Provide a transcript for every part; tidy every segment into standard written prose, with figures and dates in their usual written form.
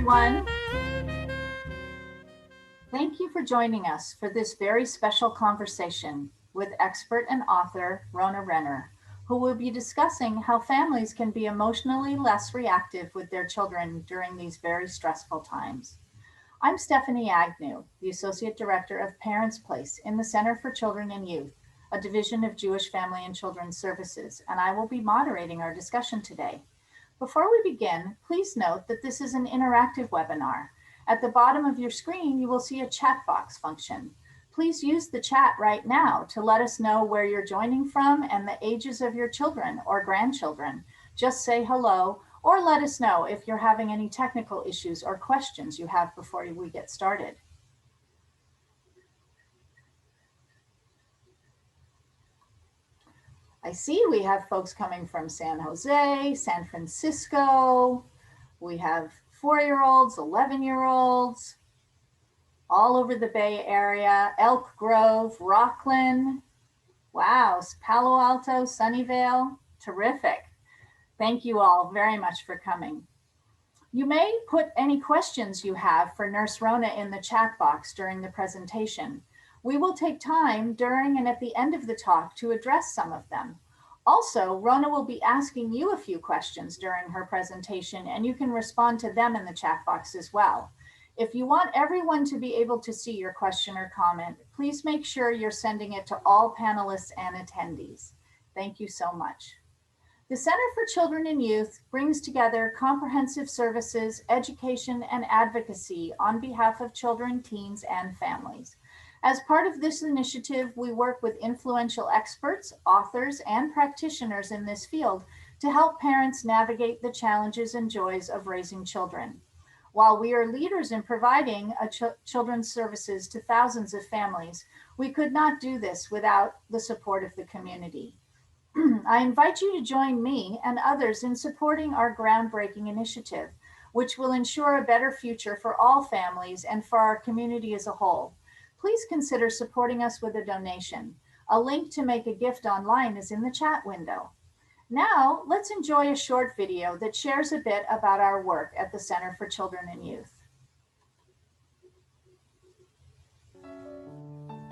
everyone. Thank you for joining us for this very special conversation with expert and author Rona Renner, who will be discussing how families can be emotionally less reactive with their children during these very stressful times. I'm Stephanie Agnew, the Associate Director of Parents Place in the Center for Children and Youth, a division of Jewish Family and Children's Services, and I will be moderating our discussion today. Before we begin, please note that this is an interactive webinar. At the bottom of your screen, you will see a chat box function. Please use the chat right now to let us know where you're joining from and the ages of your children or grandchildren. Just say hello or let us know if you're having any technical issues or questions you have before we get started. I see we have folks coming from San Jose, San Francisco. We have 4-year-olds, 11-year-olds, all over the Bay Area, Elk Grove, Rockland. Wow, Palo Alto, Sunnyvale, terrific. Thank you all very much for coming. You may put any questions you have for Nurse Rona in the chat box during the presentation. We will take time during and at the end of the talk to address some of them. Also, Rona will be asking you a few questions during her presentation, and you can respond to them in the chat box as well. If you want everyone to be able to see your question or comment, please make sure you're sending it to all panelists and attendees. Thank you so much. The Center for Children and Youth brings together comprehensive services, education, and advocacy on behalf of children, teens, and families. As part of this initiative, we work with influential experts, authors, and practitioners in this field to help parents navigate the challenges and joys of raising children. While we are leaders in providing children's services to thousands of families, we could not do this without the support of the community. I invite you to join me and others in supporting our groundbreaking initiative, which will ensure a better future for all families and for our community as a whole. Please consider supporting us with a donation. A link to make a gift online is in the chat window. Now, let's enjoy a short video that shares a bit about our work at the Center for Children and Youth.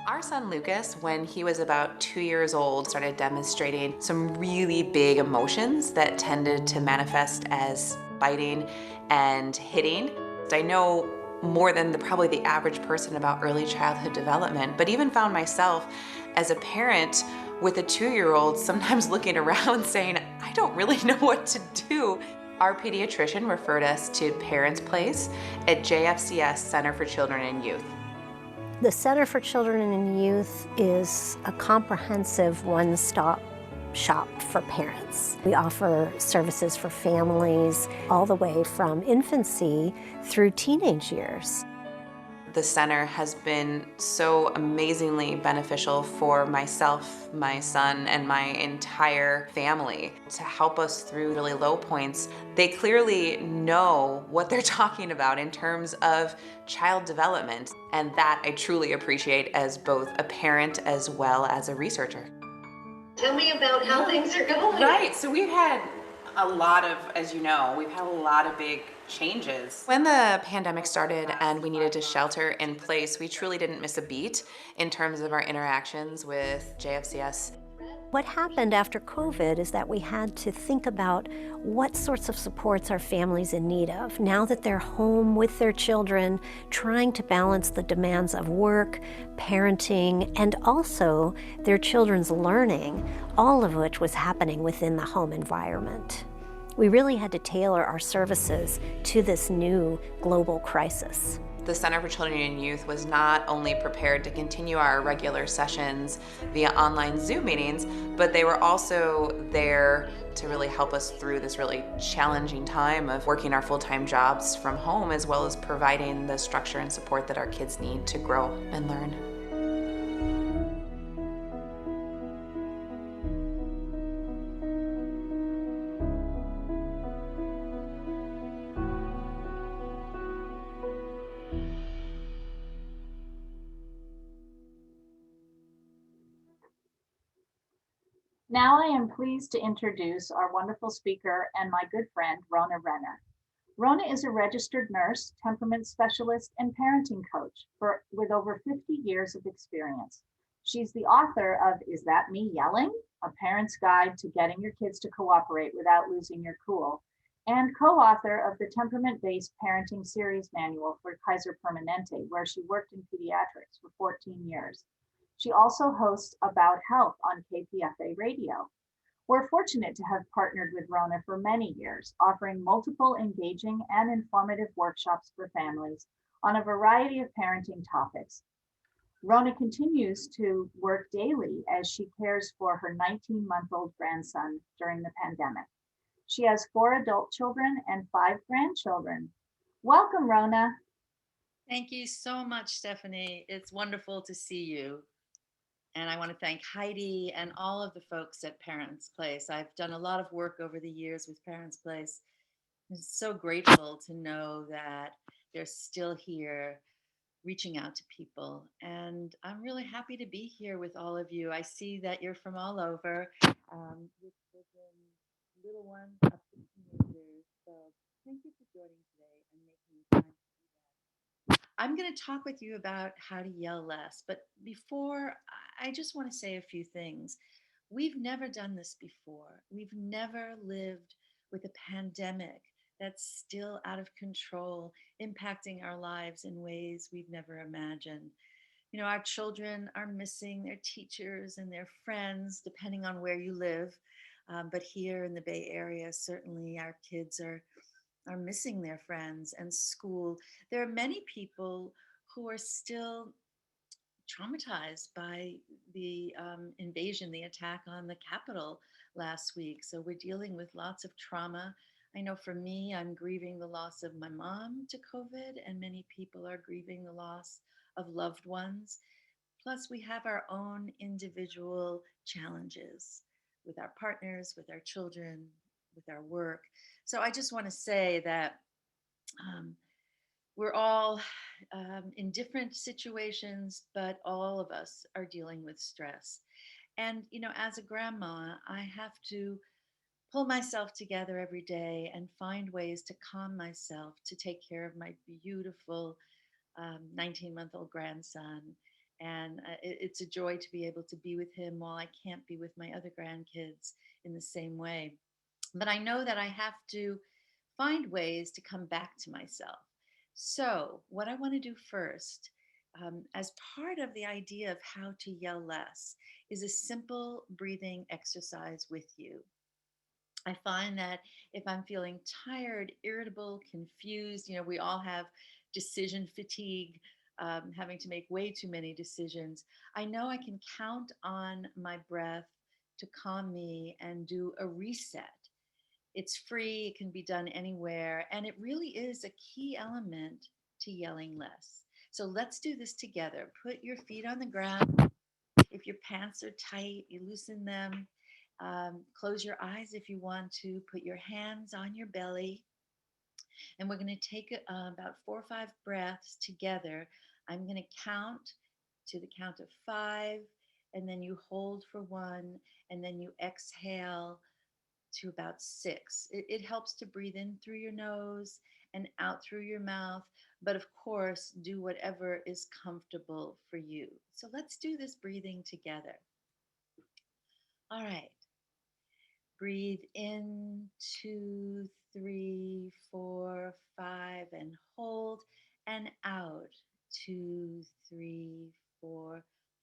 Our son Lucas, when he was about 2 years old, started demonstrating some really big emotions that tended to manifest as biting and hitting. I know more than probably the average person about early childhood development, but even found myself as a parent with a 2-year-old sometimes looking around saying, I don't really know what to do. Our pediatrician referred us to Parents Place at JFCS Center for Children and Youth. The Center for Children and Youth is a comprehensive one-stop shop for parents. We offer services for families all the way from infancy through teenage years. The center has been so amazingly beneficial for myself, my son, and my entire family to help us through really low points. They clearly know what they're talking about in terms of child development, and that I truly appreciate as both a parent as well as a researcher. Tell me about how things are going. Right, so we've had a lot of, as you know, we've had a lot of big changes. When the pandemic started and we needed to shelter in place, we truly didn't miss a beat in terms of our interactions with JFCS. What happened after COVID is that we had to think about what sorts of supports our families in need of. Now that they're home with their children, trying to balance the demands of work, parenting, and also their children's learning, all of which was happening within the home environment. We really had to tailor our services to this new global crisis. The Center for Children and Youth was not only prepared to continue our regular sessions via online Zoom meetings, but they were also there to really help us through this really challenging time of working our full-time jobs from home, as well as providing the structure and support that our kids need to grow and learn. Now I am pleased to introduce our wonderful speaker and my good friend, Rona Renner. Rona is a registered nurse, temperament specialist, and parenting coach with over 50 years of experience. She's the author of Is That Me Yelling? A Parent's Guide to Getting Your Kids to Cooperate Without Losing Your Cool, and co-author of the Temperament-Based Parenting Series Manual for Kaiser Permanente, where she worked in pediatrics for 14 years. She also hosts About Health on KPFA Radio. We're fortunate to have partnered with Rona for many years, offering multiple engaging and informative workshops for families on a variety of parenting topics. Rona continues to work daily as she cares for her 19-month-old grandson during the pandemic. She has 4 adult children and 5 grandchildren. Welcome, Rona. Thank you so much, Stephanie. It's wonderful to see you. And I want to thank Heidi and all of the folks at Parents Place. I've done a lot of work over the years with Parents Place. I'm so grateful to know that they're still here reaching out to people. And I'm really happy to be here with all of you. I see that you're from all over, with children, little ones up to teenagers. So thank you for joining today and making time to do that. I'm going to talk with you about how to yell less. But before, I just want to say a few things. We've never done this before. We've never lived with a pandemic that's still out of control, impacting our lives in ways we've never imagined. You know, our children are missing their teachers and their friends, depending on where you live. But here in the Bay Area, certainly our kids are missing their friends and school. There are many people who are still traumatized by the invasion, the attack on the Capitol last week. So we're dealing with lots of trauma. I know for me, I'm grieving the loss of my mom to COVID, and many people are grieving the loss of loved ones. Plus, we have our own individual challenges with our partners, with our children, with our work. So I just want to say that um, we're all in different situations, but all of us are dealing with stress. And, you know, as a grandma, I have to pull myself together every day and find ways to calm myself to take care of my beautiful 19-month-old grandson. And it's a joy to be able to be with him while I can't be with my other grandkids in the same way. But I know that I have to find ways to come back to myself. So, what I want to do first, as part of the idea of how to yell less, is a simple breathing exercise with you. I find that if I'm feeling tired, irritable, confused, you know, we all have decision fatigue, having to make way too many decisions. I know I can count on my breath to calm me and do a reset. It's free, it can be done anywhere, and it really is a key element to yelling less. So let's do this together. Put your feet on the ground. If your pants are tight, you loosen them. Close your eyes if you want to. Put your hands on your belly. And we're going to take about 4 or 5 breaths together. I'm going to count to the count of 5, and then you hold for 1, and then you exhale to about 6. It helps to breathe in through your nose and out through your mouth, but of course, do whatever is comfortable for you. So let's do this breathing together. All right. Breathe in 2, 3, 4, 5, and hold, and out 2, 3, 4,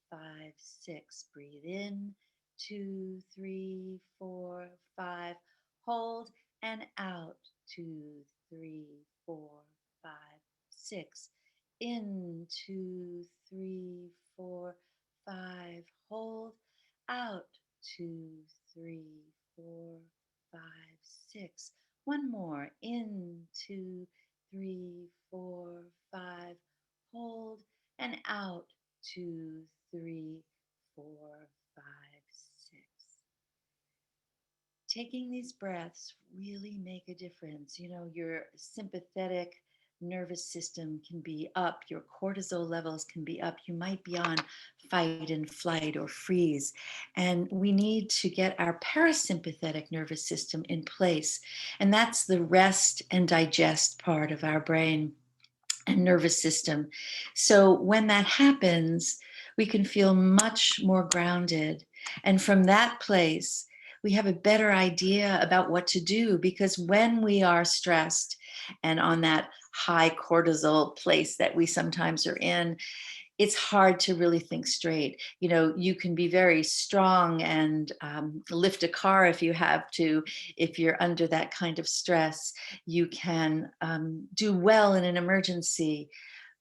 5, 6. Breathe in 2, 3, 4, 5. Hold and out 2, 3, 4, 5, 6. In 2, 3, 4, 5. Hold out 2, 3, 4, 5, 6. One more. In 2, 3, 4, 5. Hold and out 2, 3, 4, 5, 6. Taking these breaths really make a difference. You know, your sympathetic nervous system can be up, your cortisol levels can be up. You might be on fight and flight or freeze. And we need to get our parasympathetic nervous system in place. And that's the rest and digest part of our brain and nervous system. So when that happens, we can feel much more grounded. And from that place, we have a better idea about what to do, because when we are stressed and on that high cortisol place that we sometimes are in, it's hard to really think straight. You know, you can be very strong and lift a car if you have to. If you're under that kind of stress, you can do well in an emergency.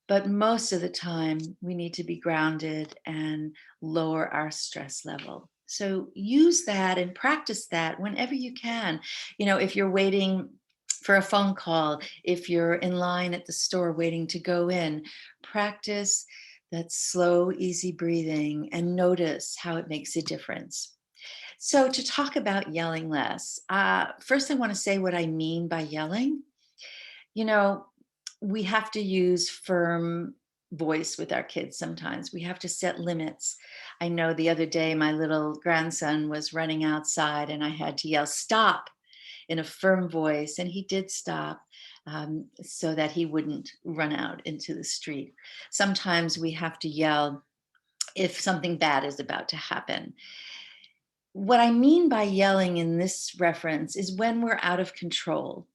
But most of the time, we need to be grounded and lower our stress level. So use that and practice that whenever you can. You know, if you're waiting for a phone call, if you're in line at the store waiting to go in, practice that slow, easy breathing and notice how it makes a difference. So, to talk about yelling less, first I want to say what I mean by yelling. You know, we have to use firm voice with our kids sometimes. We have to set limits. I know the other day my little grandson was running outside and I had to yell, "Stop," in a firm voice, and he did stop. So that he wouldn't run out into the street. Sometimes we have to yell if something bad is about to happen. What I mean by yelling in this reference is when we're out of control.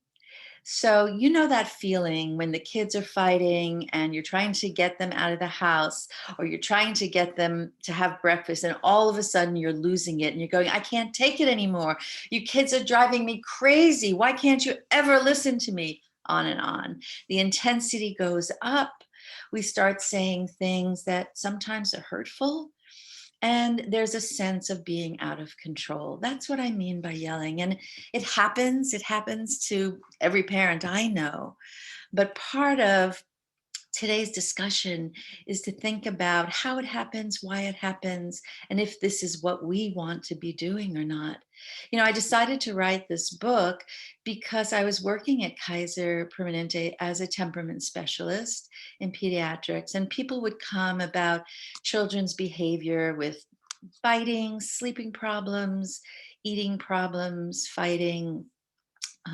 So, you know that feeling when the kids are fighting and you're trying to get them out of the house, or you're trying to get them to have breakfast, and all of a sudden you're losing it and you're going, "I can't take it anymore. You kids are driving me crazy. Why can't you ever listen to me?" On and on. The intensity goes up. We start saying things that sometimes are hurtful, and there's a sense of being out of control. That's what I mean by yelling. And it happens to every parent I know. But part of today's discussion is to think about how it happens, why it happens, and if this is what we want to be doing or not. You know, I decided to write this book because I was working at Kaiser Permanente as a temperament specialist in pediatrics, and people would come about children's behavior with biting, sleeping problems, eating problems, fighting,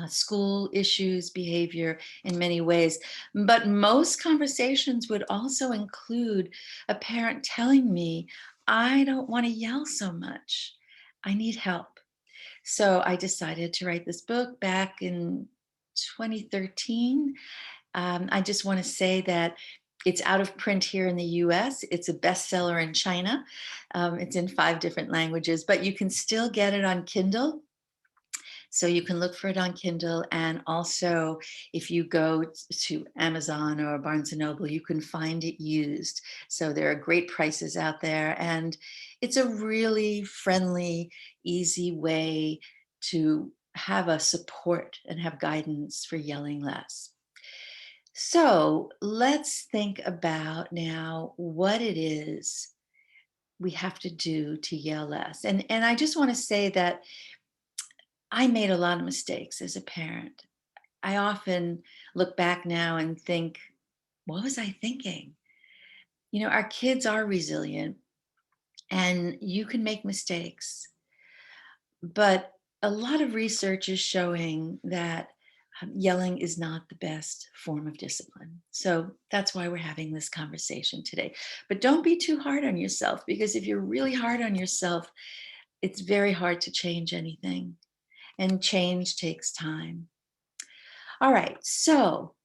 school issues, behavior in many ways. But most conversations would also include a parent telling me, "I don't want to yell so much. I need help." So I decided to write this book back in 2013. I just want to say that it's out of print here in the US. It's a bestseller in China. It's in 5 different languages, but you can still get it on Kindle. So you can look for it on Kindle. And also, if you go to Amazon or Barnes and Noble, you can find it used. So there are great prices out there. And it's a really friendly, easy way to have a support and have guidance for yelling less. So let's think about now what it is we have to do to yell less. And I just want to say that I made a lot of mistakes as a parent. I often look back now and think, what was I thinking? You know, our kids are resilient and you can make mistakes, but a lot of research is showing that yelling is not the best form of discipline. So that's why we're having this conversation today. But don't be too hard on yourself, because if you're really hard on yourself, it's very hard to change anything. And change takes time. All right, so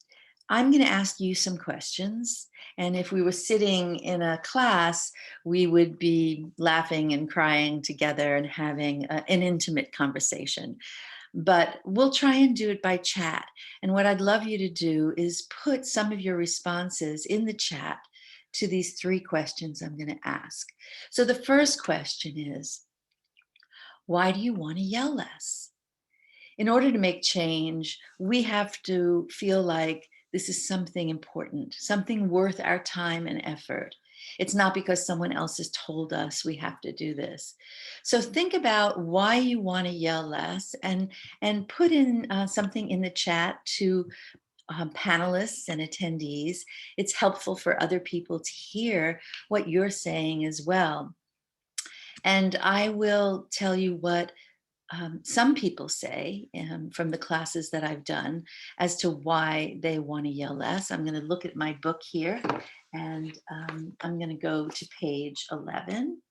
I'm going to ask you some questions. And if we were sitting in a class, we would be laughing and crying together and having an intimate conversation. But we'll try and do it by chat. And what I'd love you to do is put some of your responses in the chat to these 3 questions I'm going to ask. So the first question is, why do you want to yell less? In order to make change, we have to feel like this is something important, something worth our time and effort. It's not because someone else has told us we have to do this. So think about why you want to yell less, and put in something in the chat to panelists and attendees, it's helpful for other people to hear what you're saying as well. And I will tell you what some people say from the classes that I've done as to why they want to yell less. I'm going to look at my book here, and I'm going to go to page 11.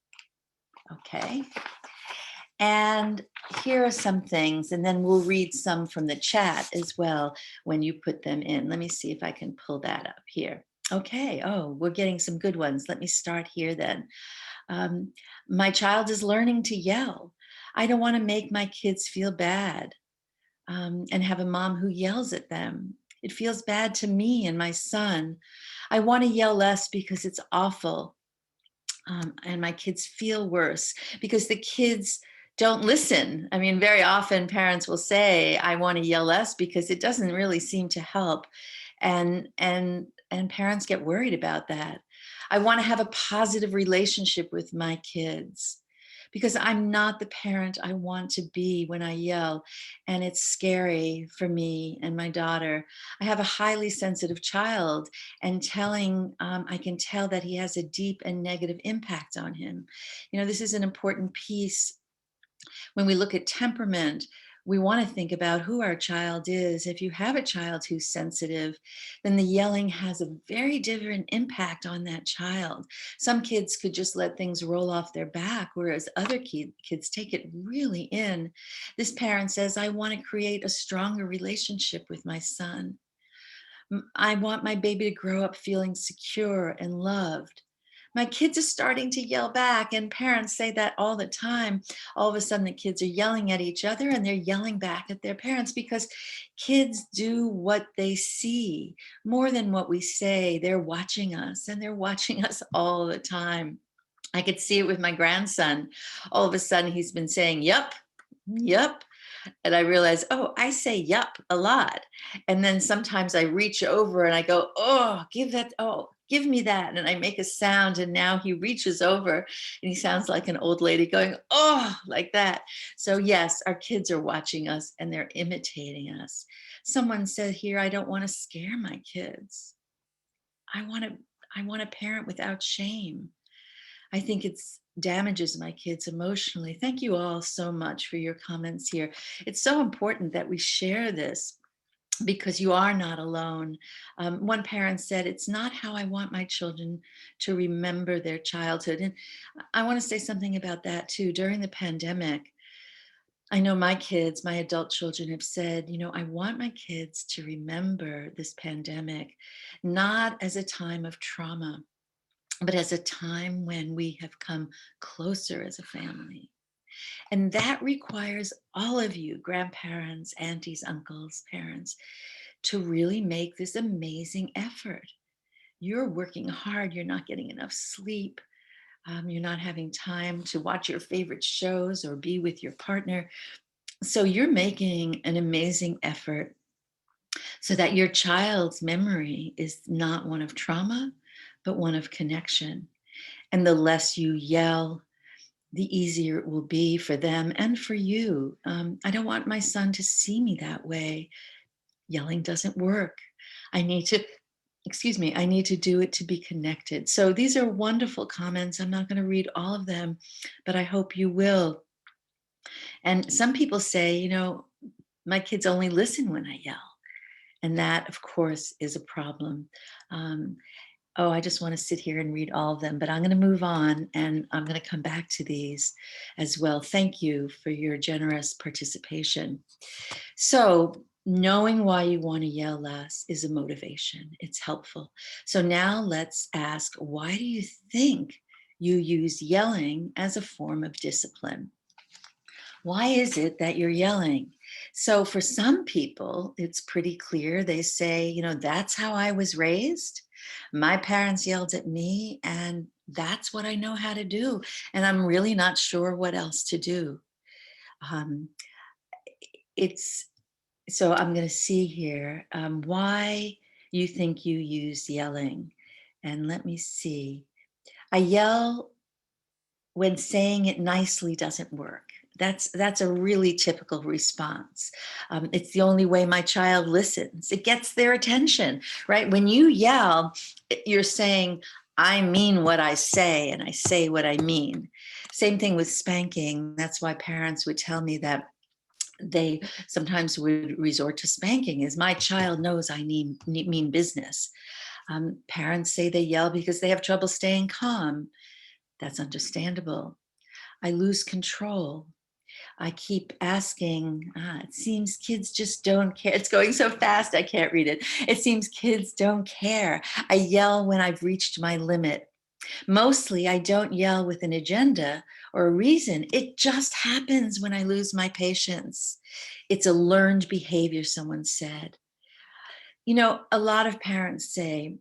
Okay. And here are some things, and then we'll read some from the chat as well when you put them in. Let me see if I can pull that up here. Okay. Oh, we're getting some good ones. Let me start here then. My child is learning to yell. I don't want to make my kids feel bad and have a mom who yells at them. It feels bad to me and my son. I want to yell less because it's awful. And my kids feel worse because the kids don't listen. I mean, very often parents will say, I want to yell less because it doesn't really seem to help. And parents get worried about that. I want to have a positive relationship with my kids because I'm not the parent I want to be when I yell. And it's scary for me and my daughter. I have a highly sensitive child, and I can tell that he has a deep and negative impact on him. You know, this is an important piece. When we look at temperament, we want to think about who our child is. If you have a child who's sensitive, then the yelling has a very different impact on that child. Some kids could just let things roll off their back, whereas other kids take it really in. This parent says, I want to create a stronger relationship with my son. I want my baby to grow up feeling secure and loved. My kids are starting to yell back, and parents say that all the time. All of a sudden, the kids are yelling at each other and they're yelling back at their parents because kids do what they see more than what we say. They're watching us, and they're watching us all the time. I could see it with my grandson. All of a sudden, he's been saying, yup, yup. And I realized, oh, I say yup a lot. And then sometimes I reach over and I go, oh, give me that. And I make a sound. And now he reaches over and he sounds like an old lady going, oh, like that. So yes, our kids are watching us and they're imitating us. Someone said here, I don't want to scare my kids. I want to parent without shame. I think it's damages my kids emotionally. Thank you all so much for your comments here. It's so important that we share this because you are not alone. One parent said, it's not how I want my children to remember their childhood. And I want to say something about that too. During the pandemic, I know my kids, my adult children have said, I want my kids to remember this pandemic, not as a time of trauma, but as a time when we have come closer as a family. And that requires all of you, grandparents, aunties, uncles, parents, to really make this amazing effort. You're working hard, you're not getting enough sleep, you're not having time to watch your favorite shows or be with your partner. So you're making an amazing effort so that your child's memory is not one of trauma, but one of connection. And the less you yell, the easier it will be for them and for you. I don't want my son to see me that way. Yelling doesn't work. I need to do it to be connected. So these are wonderful comments. I'm not going to read all of them, but I hope you will. And some people say, my kids only listen when I yell. And that, of course, is a problem. I just want to sit here and read all of them, but I'm going to move on and I'm going to come back to these as well. Thank you for your generous participation. So knowing why you want to yell less is a motivation. It's helpful. So now let's ask, why do you think you use yelling as a form of discipline? Why is it that you're yelling? So for some people, it's pretty clear. They say, that's how I was raised. My parents yelled at me and that's what I know how to do. And I'm really not sure what else to do. So I'm going to see here why you think you use yelling. And let me see. I yell when saying it nicely doesn't work. That's a really typical response. It's the only way my child listens. It gets their attention, right? When you yell, you're saying, I mean what I say, and I say what I mean. Same thing with spanking. That's why parents would tell me that they sometimes would resort to spanking, is my child knows I mean business. Parents say they yell because they have trouble staying calm. That's understandable. I lose control. I keep asking, it seems kids just don't care. It's going so fast, I can't read it. It seems kids don't care. I yell when I've reached my limit. Mostly, I don't yell with an agenda or a reason. It just happens when I lose my patience. It's a learned behavior, someone said. You know, a lot of parents say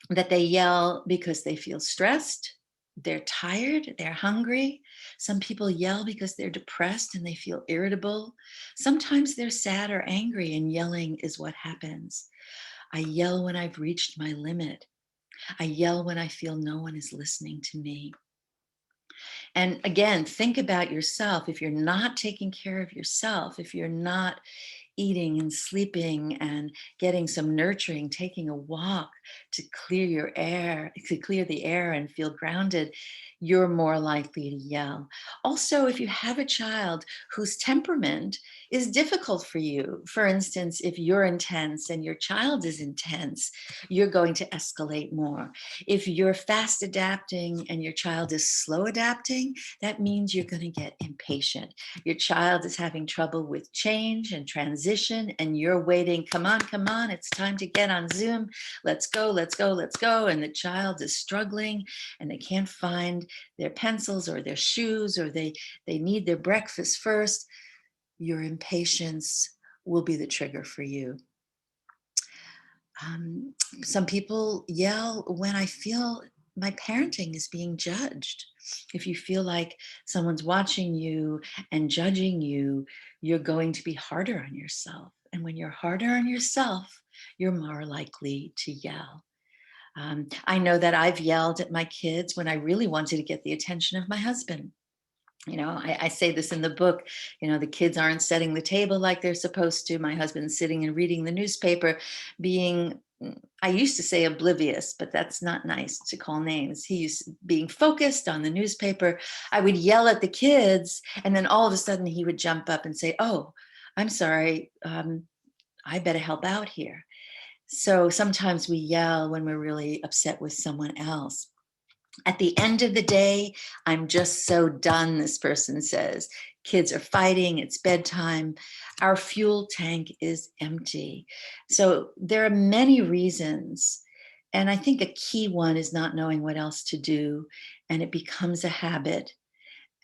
that they yell because they feel stressed, they're tired, they're hungry. Some people yell because they're depressed and they feel irritable. Sometimes they're sad or angry, and yelling is what happens. I yell when I've reached my limit. I yell when I feel no one is listening to me. And again, think about yourself. If you're not taking care of yourself, if you're not eating and sleeping and getting some nurturing, taking a walk to clear your air, to clear the air and feel grounded, you're more likely to yell. Also, if you have a child whose temperament is difficult for you, for instance, if you're intense and your child is intense, you're going to escalate more. If you're fast adapting and your child is slow adapting, that means you're going to get impatient. Your child is having trouble with change and transition, and you're waiting, come on, it's time to get on Zoom. Let's go, let's go, let's go. And the child is struggling and they can't find their pencils or their shoes, or they need their breakfast first. Your impatience will be the trigger for you. Some people yell when I feel my parenting is being judged. If you feel like someone's watching you and judging you, you're going to be harder on yourself. And when you're harder on yourself, you're more likely to yell. I know that I've yelled at my kids when I really wanted to get the attention of my husband. You know, I say this in the book, you know, the kids aren't setting the table like they're supposed to. My husband's sitting and reading the newspaper, being, I used to say oblivious, but that's not nice to call names. He's being focused on the newspaper. I would yell at the kids, and then all of a sudden he would jump up and say, oh, I'm sorry, I better help out here. So sometimes we yell when we're really upset with someone else. At the end of the day, I'm just so done, this person says. Kids are fighting, it's bedtime. Our fuel tank is empty. So there are many reasons. And I think a key one is not knowing what else to do. And it becomes a habit.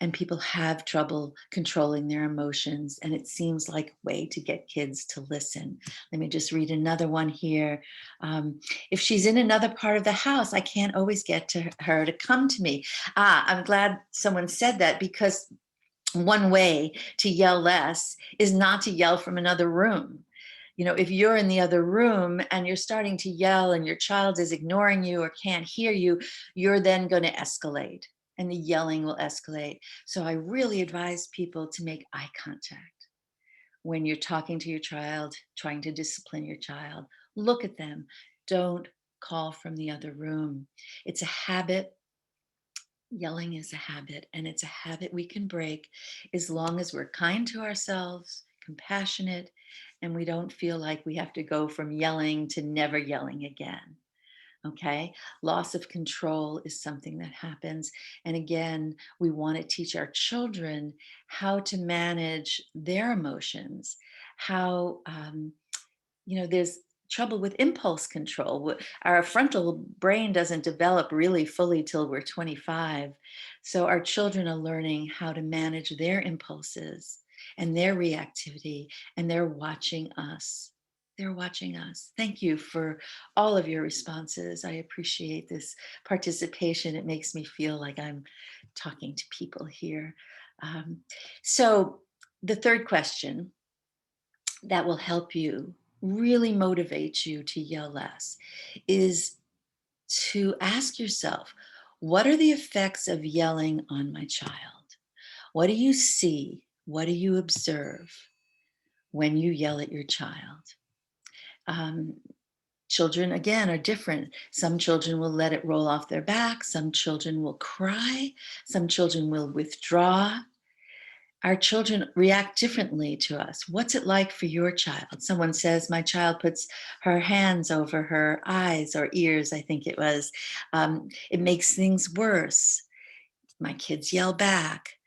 And people have trouble controlling their emotions. And it seems like a way to get kids to listen. Let me just read another one here. If she's in another part of the house, I can't always get to her to come to me. I'm glad someone said that, because one way to yell less is not to yell from another room. You know, if you're in the other room and you're starting to yell and your child is ignoring you or can't hear you, you're then going to escalate, and the yelling will escalate. So I really advise people to make eye contact when you're talking to your child, trying to discipline your child. Look at them. Don't call from the other room. It's a habit. Yelling is a habit, and it's a habit we can break as long as we're kind to ourselves, compassionate, and we don't feel like we have to go from yelling to never yelling again. Okay, loss of control is something that happens. And again, we want to teach our children how to manage their emotions, how, there's trouble with impulse control. Our frontal brain doesn't develop really fully till we're 25. So our children are learning how to manage their impulses and their reactivity, and they're watching us. They're watching us. Thank you for all of your responses. I appreciate this participation. It makes me feel like I'm talking to people here. So the third question that will help you, really motivate you to yell less, is to ask yourself, what are the effects of yelling on my child? What do you see What do you observe when you yell at your child? Um, Children, again, are different. Some children will let it roll off their back. Some children will cry. Some children will withdraw. Our children react differently to us. What's it like for your child? Someone says, my child puts her hands over her eyes or ears, I think it was. It makes things worse. My kids yell back.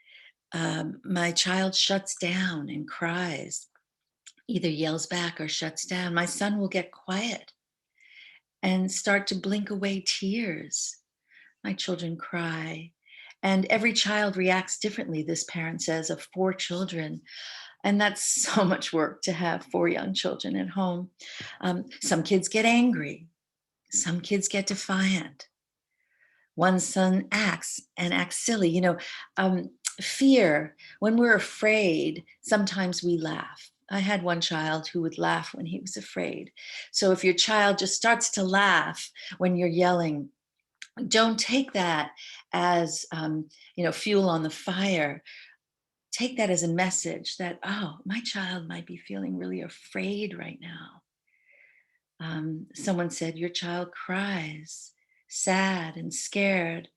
My child shuts down and cries, either yells back or shuts down. My son will get quiet and start to blink away tears. My children cry. And every child reacts differently, this parent says, of 4 children. And that's so much work to have 4 young children at home. Some kids get angry. Some kids get defiant. One son acts silly. Fear, when we're afraid, sometimes we laugh. I had one child who would laugh when he was afraid. So if your child just starts to laugh when you're yelling, don't take that as fuel on the fire. Take that as a message that, oh, my child might be feeling really afraid right now. Someone said, your child cries, sad and scared.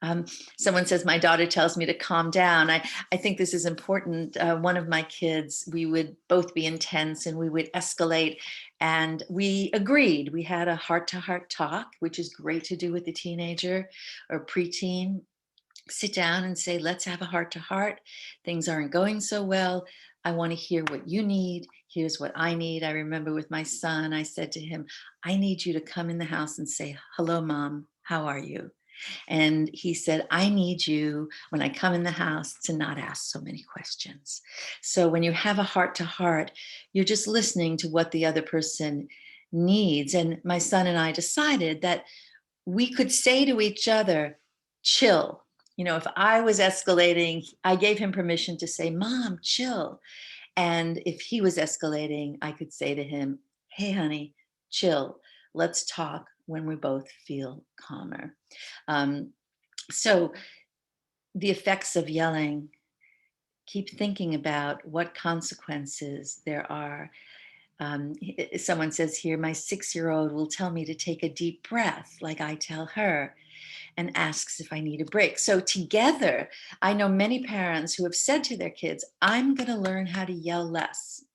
Um, Someone says, my daughter tells me to calm down. I think this is important. One of my kids, we would both be intense and we would escalate. And we agreed. We had a heart-to-heart talk, which is great to do with a teenager or preteen. Sit down and say, let's have a heart-to-heart. Things aren't going so well. I want to hear what you need. Here's what I need. I remember with my son, I said to him, I need you to come in the house and say, hello, Mom, how are you? And he said, I need you when I come in the house to not ask so many questions. So when you have a heart to heart, you're just listening to what the other person needs. And my son and I decided that we could say to each other, chill. If I was escalating, I gave him permission to say, Mom, chill. And if he was escalating, I could say to him, hey, honey, chill. Let's talk when we both feel calmer. Um, so the effects of yelling, keep thinking about what consequences there are. Someone says here, my 6-year-old will tell me to take a deep breath, like I tell her, and asks if I need a break. So together, I know many parents who have said to their kids, I'm going to learn how to yell less.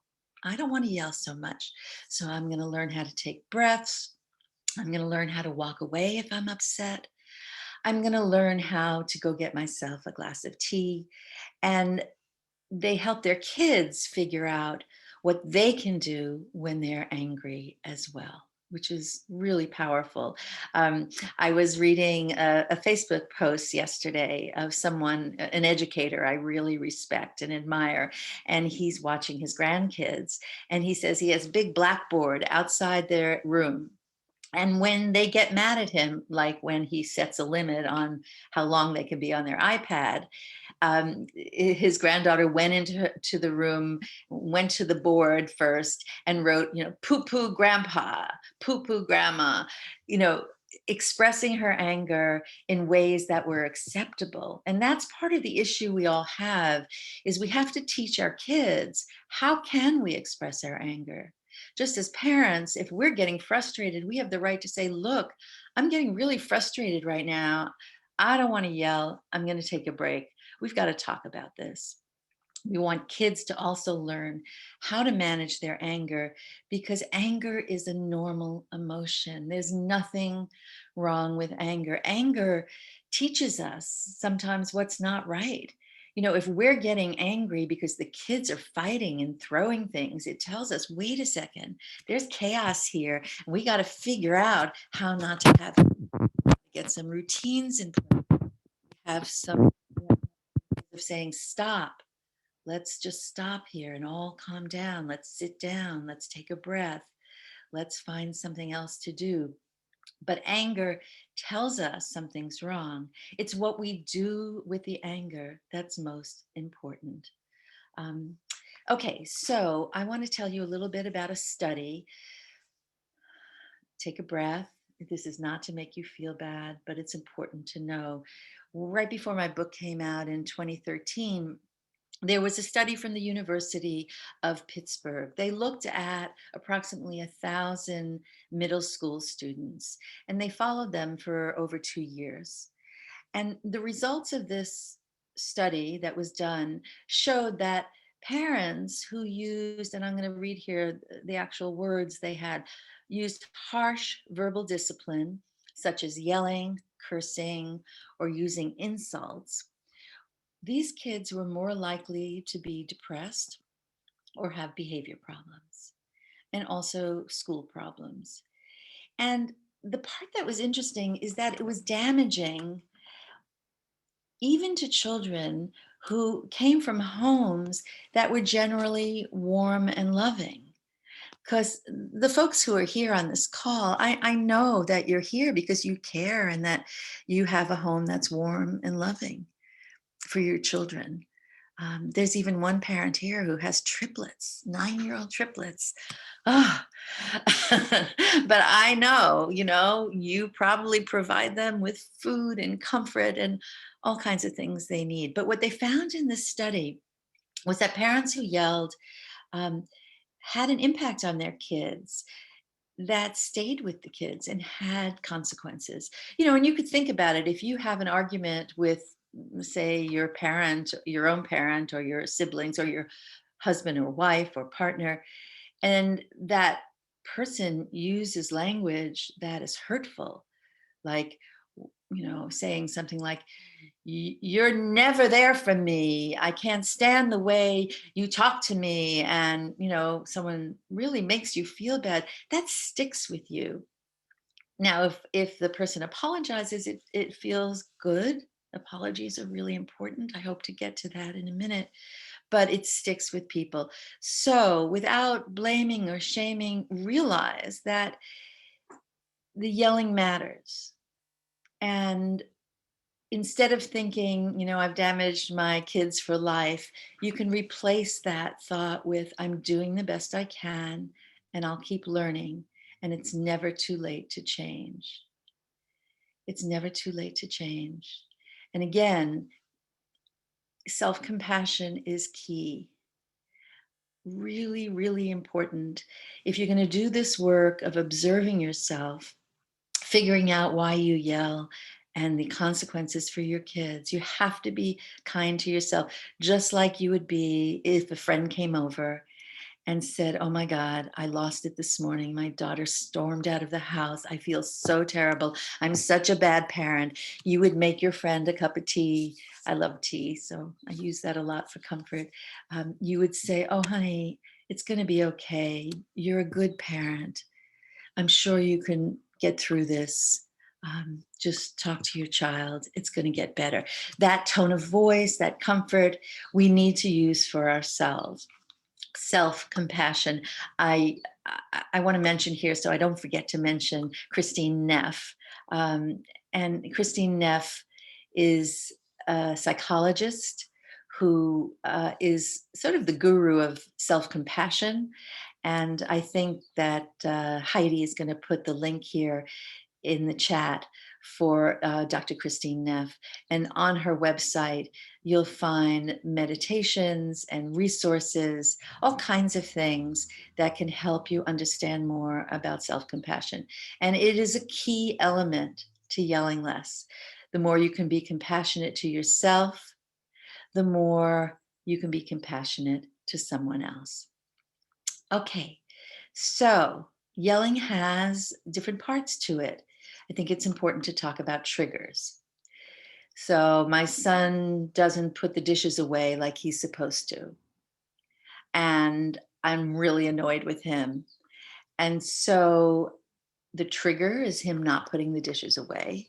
I don't want to yell so much. So I'm going to learn how to take breaths. I'm going to learn how to walk away if I'm upset. I'm going to learn how to go get myself a glass of tea. And they help their kids figure out what they can do when they're angry as well, which is really powerful. I was reading a Facebook post yesterday of someone, an educator I really respect and admire, and he's watching his grandkids. And he says he has a big blackboard outside their room. And when they get mad at him, like when he sets a limit on how long they can be on their iPad, his granddaughter went into the room, went to the board first and wrote, poo poo grandpa, poo poo grandma, you know, expressing her anger in ways that were acceptable. And that's part of the issue we all have, is we have to teach our kids, how can we express our anger? Just as parents, if we're getting frustrated, we have the right to say, look, I'm getting really frustrated right now. I don't want to yell. I'm going to take a break. We've got to talk about this. We want kids to also learn how to manage their anger, because anger is a normal emotion. There's nothing wrong with anger. Anger teaches us sometimes what's not right. If we're getting angry because the kids are fighting and throwing things, it tells us, wait a second, there's chaos here. And we got to figure out how not to have it. Get some routines in place, have some of saying, stop. Let's just stop here and all calm down. Let's sit down. Let's take a breath. Let's find something else to do. But anger tells us something's wrong. It's what we do with the anger that's most important. Okay, so I want to tell you a little bit about a study. Take a breath. This is not to make you feel bad, but it's important to know. Right before my book came out in 2013, There was a study from the University of Pittsburgh. They looked at approximately 1,000 middle school students, and they followed them for over 2 years. And the results of this study that was done showed that parents who used, and I'm going to read here the actual words they had, used harsh verbal discipline, such as yelling, cursing, or using insults, these kids were more likely to be depressed or have behavior problems and also school problems. And the part that was interesting is that it was damaging even to children who came from homes that were generally warm and loving. Because the folks who are here on this call, I know that you're here because you care and that you have a home that's warm and loving for your children. There's even one parent here who has triplets, 9-year-old triplets. Oh. But I know, you probably provide them with food and comfort and all kinds of things they need. But what they found in this study was that parents who yelled um, had an impact on their kids that stayed with the kids and had consequences. And you could think about it. If you have an argument with, say, your parent, your own parent, or your siblings, or your husband or wife or partner, and that person uses language that is hurtful, like, saying something like, you're never there for me. I can't stand the way you talk to me. And, someone really makes you feel bad. That sticks with you. Now, if the person apologizes, it feels good. Apologies are really important. I hope to get to that in a minute, but it sticks with people. So without blaming or shaming, realize that the yelling matters. And instead of thinking, I've damaged my kids for life, you can replace that thought with, I'm doing the best I can and I'll keep learning. And it's never too late to change. It's never too late to change. And again, self compassion is key. Really, really important. If you're going to do this work of observing yourself, figuring out why you yell and the consequences for your kids, you have to be kind to yourself, just like you would be if a friend came over and said, oh my God, I lost it this morning. My daughter stormed out of the house. I feel so terrible. I'm such a bad parent. You would make your friend a cup of tea. I love tea, so I use that a lot for comfort. You would say, oh honey, it's going to be okay. You're a good parent. I'm sure you can get through this. Just talk to your child. It's going to get better. That tone of voice, that comfort, we need to use for ourselves. Self-compassion. I want to mention here, so I don't forget to mention Christine Neff. And Christine Neff is a psychologist who is sort of the guru of self-compassion. And I think that Heidi is going to put the link here in the chat for Dr. Christine Neff. And on her website, you'll find meditations and resources, all kinds of things that can help you understand more about self-compassion. And it is a key element to yelling less. The more you can be compassionate to yourself, the more you can be compassionate to someone else. Okay, so yelling has different parts to it. I think it's important to talk about triggers. So my son doesn't put the dishes away like he's supposed to. And I'm really annoyed with him. And so the trigger is him not putting the dishes away.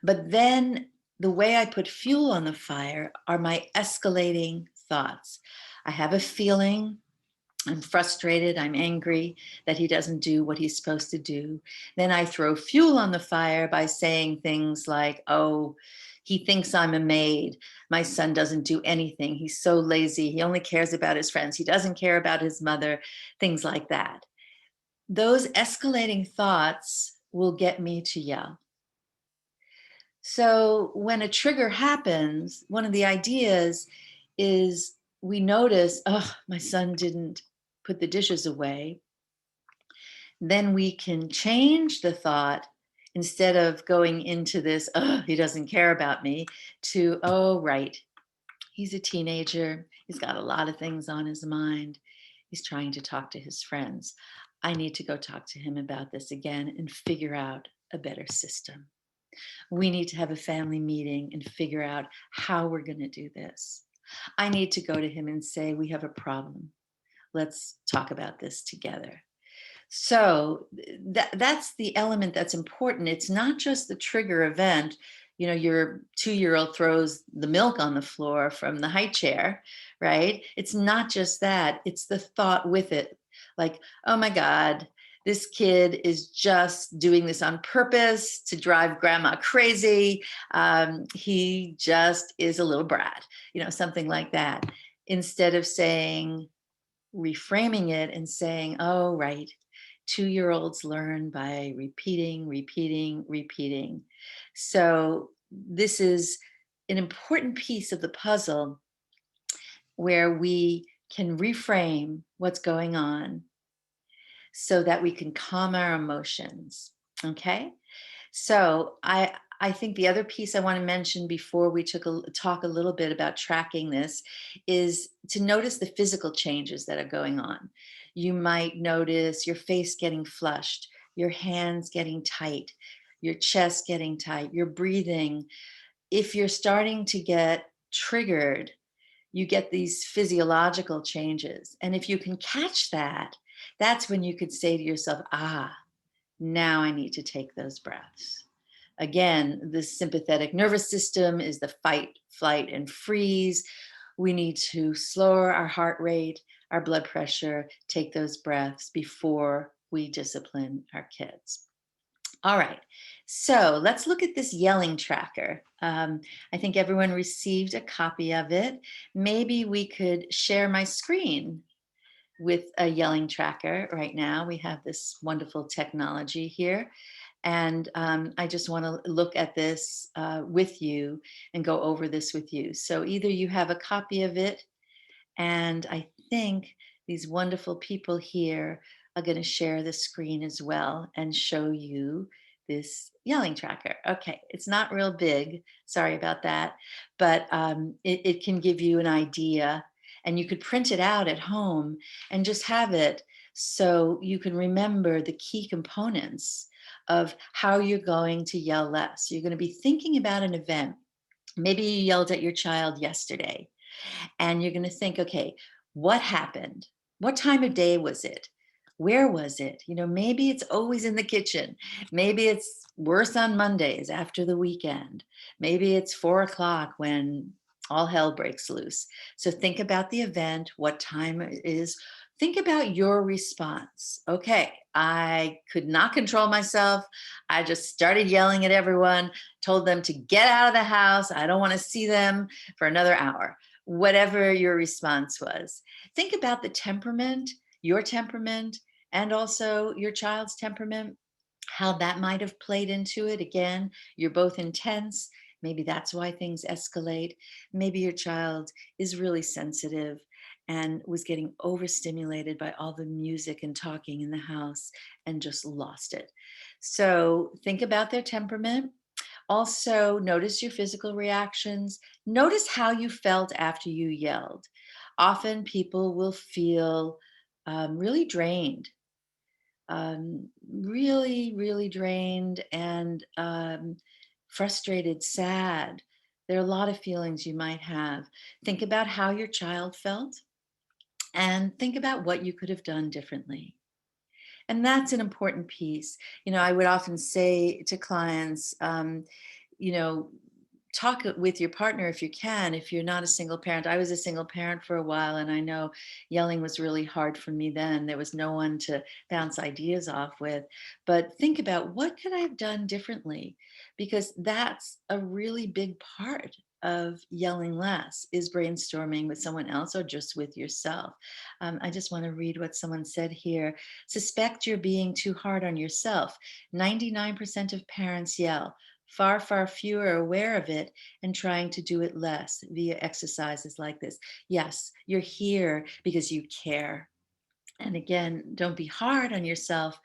But then the way I put fuel on the fire are my escalating thoughts. I have a feeling, I'm frustrated, I'm angry that he doesn't do what he's supposed to do. Then I throw fuel on the fire by saying things like, oh, he thinks I'm a maid. My son doesn't do anything. He's so lazy. He only cares about his friends. He doesn't care about his mother, things like that. Those escalating thoughts will get me to yell. So when a trigger happens, one of the ideas is we notice, oh, my son didn't put the dishes away, then we can change the thought instead of going into this, oh, he doesn't care about me, to, oh, right, he's a teenager. He's got a lot of things on his mind. He's trying to talk to his friends. I need to go talk to him about this again and figure out a better system. We need to have a family meeting and figure out how we're going to do this. I need to go to him and say, we have a problem. Let's talk about this together. So that's the element that's important. It's not just the trigger event. You know, your 2-year-old throws the milk on the floor from the high chair, right? It's not just that, it's the thought with it. Like, oh my God, this kid is just doing this on purpose to drive grandma crazy. He just is a little brat, something like that. Instead of saying, reframing it and saying, oh, right, 2-year-olds learn by repeating, repeating, repeating. So this is an important piece of the puzzle where we can reframe what's going on so that we can calm our emotions. Okay. So I think the other piece I want to mention before we talk a little bit about tracking this is to notice the physical changes that are going on. You might notice your face getting flushed, your hands getting tight, your chest getting tight, your breathing. If you're starting to get triggered, you get these physiological changes. And if you can catch that, that's when you could say to yourself, now I need to take those breaths. Again, the sympathetic nervous system is the fight, flight, and freeze. We need to slow our heart rate, our blood pressure, take those breaths before we discipline our kids. All right, so let's look at this yelling tracker. I think everyone received a copy of it. Maybe we could share my screen with a yelling tracker right now. We have this wonderful technology here. And I just want to look at this with you and go over this with you. So either you have a copy of it, and I think these wonderful people here are going to share the screen as well and show you this yelling tracker. Okay, it's not real big. Sorry about that. But it can give you an idea, and you could print it out at home and just have it so you can remember the key components of how you're going to yell less. You're going to be thinking about an event. Maybe you yelled at your child yesterday, and you're going to think, okay, what happened? What time of day was it? Where was it? Maybe it's always in the kitchen. Maybe it's worse on Mondays after the weekend. Maybe it's 4 o'clock when all hell breaks loose. So think about the event, what time it is. Think about your response. Okay, I could not control myself. I just started yelling at everyone, told them to get out of the house. I don't want to see them for another hour. Whatever your response was. Think about the temperament, your temperament, and also your child's temperament, how that might have played into it. Again, you're both intense. Maybe that's why things escalate. Maybe your child is really sensitive and was getting overstimulated by all the music and talking in the house and just lost it. So think about their temperament. Also, notice your physical reactions. Notice how you felt after you yelled. Often people will feel really drained, really, really drained and frustrated, sad. There are a lot of feelings you might have. Think about how your child felt and think about what you could have done differently. And that's an important piece. I would often say to clients, you know, talk with your partner if you can, if you're not a single parent. I was a single parent for a while, and I know yelling was really hard for me then. There was no one to bounce ideas off with. But think about, what could I have done differently? Because that's a really big part of yelling less, is brainstorming with someone else or just with yourself. I just want to read what someone said here. Suspect you're being too hard on yourself. 99% of parents yell. far, far fewer are aware of it and trying to do it less via exercises like this. Yes, you're here because you care. And again, don't be hard on yourself,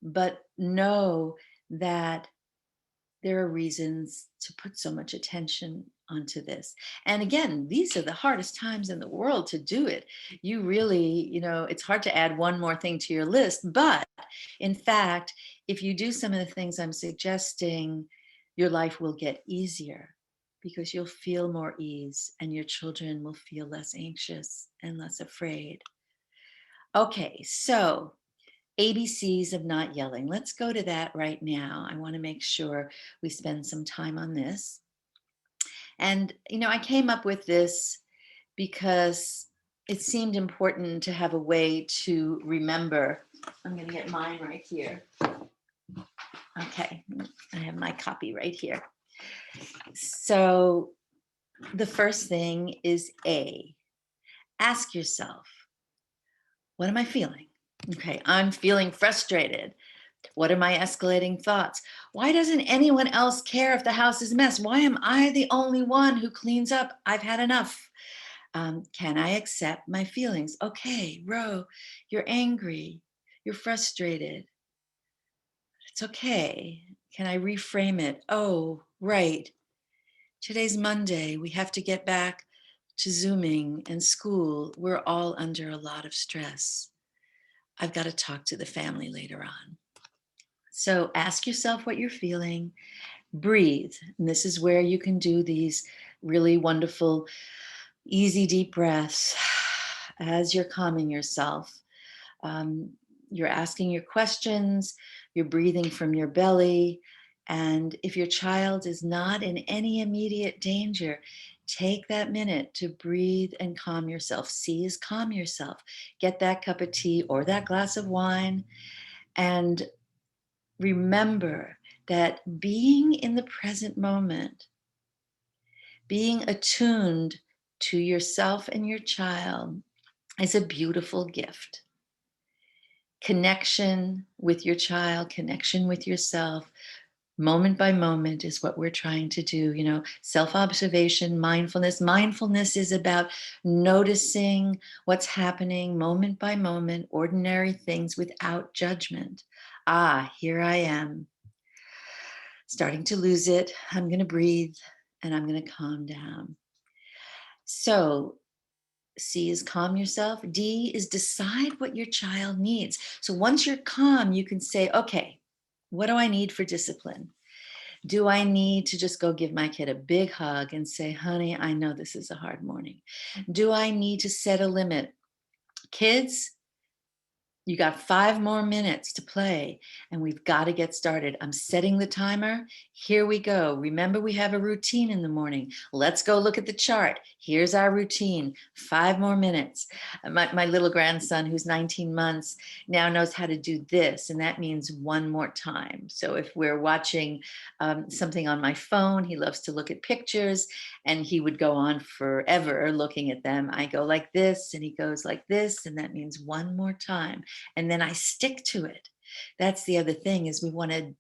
but know that there are reasons to put so much attention onto this. And again, these are the hardest times in the world to do it. You really, it's hard to add one more thing to your list. But in fact, if you do some of the things I'm suggesting, your life will get easier because you'll feel more ease and your children will feel less anxious and less afraid. Okay, so ABCs of not yelling. Let's go to that right now. I want to make sure we spend some time on this. And, I came up with this because it seemed important to have a way to remember. I'm going to get mine right here. Okay, I have my copy right here. So the first thing is A. Ask yourself, what am I feeling? Okay, I'm feeling frustrated. What are my escalating thoughts? Why doesn't anyone else care if the house is a mess? Why am I the only one who cleans up? I've had enough. Can I accept my feelings? Okay, Ro, you're angry. You're frustrated. It's okay. Can I reframe it? Oh, right. Today's Monday. We have to get back to Zooming and school. We're all under a lot of stress. I've got to talk to the family later on. So ask yourself what you're feeling, breathe. And this is where you can do these really wonderful, easy, deep breaths as you're calming yourself. You're asking your questions, you're breathing from your belly. And if your child is not in any immediate danger, take that minute to breathe and calm yourself. C is calm yourself. Get that cup of tea or that glass of wine and remember that being in the present moment, being attuned to yourself and your child is a beautiful gift. Connection with your child, connection with yourself, moment by moment is what we're trying to do. Self-observation, mindfulness. Mindfulness is about noticing what's happening moment by moment, ordinary things without judgment. Here I am, starting to lose it. I'm going to breathe and I'm going to calm down. So C is calm yourself. D is decide what your child needs. So once you're calm, you can say, okay, what do I need for discipline? Do I need to just go give my kid a big hug and say, honey, I know this is a hard morning? Do I need to set a limit? Kids, you got 5 more minutes to play and we've got to get started. I'm setting the timer. Here we go. Remember, we have a routine in the morning. Let's go look at the chart. Here's our routine. 5 more minutes. My little grandson, who's 19 months, now knows how to do this, and that means one more time. So if we're watching something on my phone, he loves to look at pictures, and he would go on forever looking at them. I go like this, and he goes like this, and that means one more time. And then I stick to it. That's the other thing, is we want to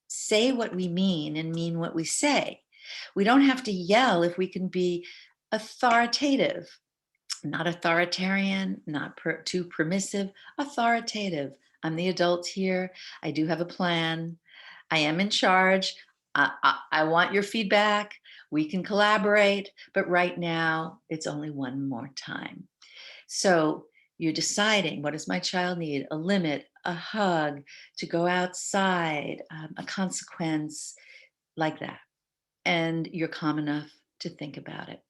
say what we mean and mean what we say. We don't have to yell if we can be authoritative, not authoritarian, not too permissive, authoritative. I'm the adult here. I do have a plan. I am in charge. I want your feedback. We can collaborate, but right now it's only one more time. So you're deciding, what does my child need? A limit, a hug, to go outside, a consequence like that. And you're calm enough to think about it.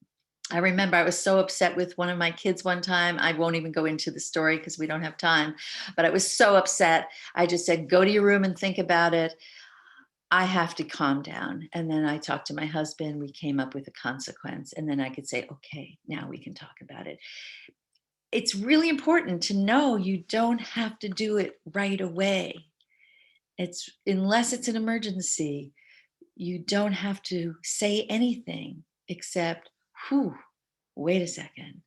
I remember I was so upset with one of my kids one time. I won't even go into the story because we don't have time, but I was so upset. I just said, go to your room and think about it. I have to calm down. And then I talked to my husband. We came up with a consequence. And then I could say, okay, now we can talk about it. It's really important to know you don't have to do it right away. Unless it's an emergency, you don't have to say anything except, whew, wait a second,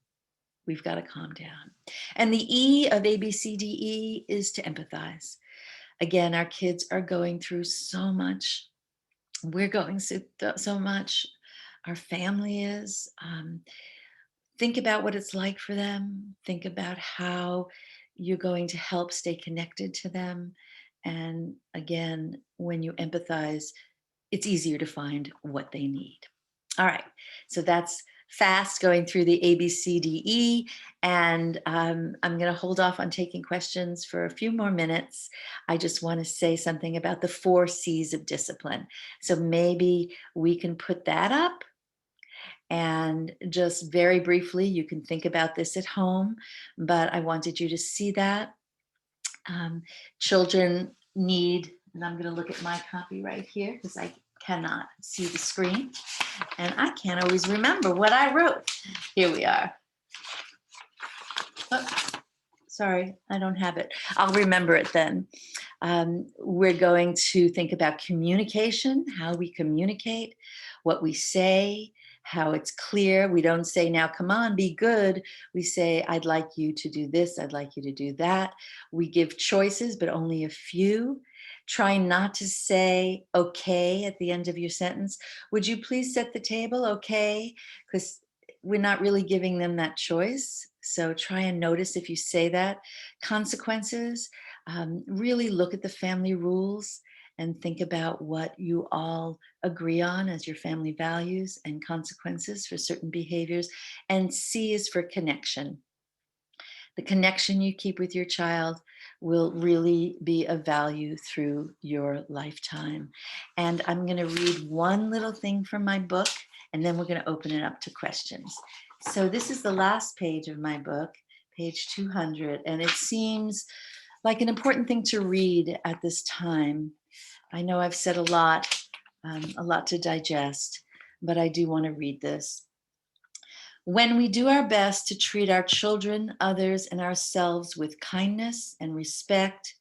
we've got to calm down. And the E of ABCDE is to empathize. Again, our kids are going through so much. We're going so much. Our family is. Think about what it's like for them. Think about how you're going to help stay connected to them. And again, when you empathize, it's easier to find what they need. All right, so that's fast going through the ABCDE, and I'm going to hold off on taking questions for a few more minutes. I just want to say something about the 4 C's of discipline. So maybe we can put that up. And just very briefly, you can think about this at home, but I wanted you to see that. Children need, and I'm going to look at my copy right here because I cannot see the screen and I can't always remember what I wrote. Here we are. Oh, sorry, I don't have it. I'll remember it then. We're going to think about communication, how we communicate, what we say, how it's clear. We don't say, now come on, be good. We say, I'd like you to do this. I'd like you to do that. We give choices, but only a few. Try not to say okay at the end of your sentence. Would you please set the table? Okay. Because we're not really giving them that choice. So try and notice if you say that. Consequences, really look at the family rules and think about what you all agree on as your family values and consequences for certain behaviors. And C is for connection. The connection you keep with your child will really be of value through your lifetime. And I'm going to read one little thing from my book, and then we're going to open it up to questions. So this is the last page of my book, page 200, and it seems like an important thing to read at this time. I know I've said a lot to digest, but I do want to read this. When we do our best to treat our children, others, and ourselves with kindness and respect,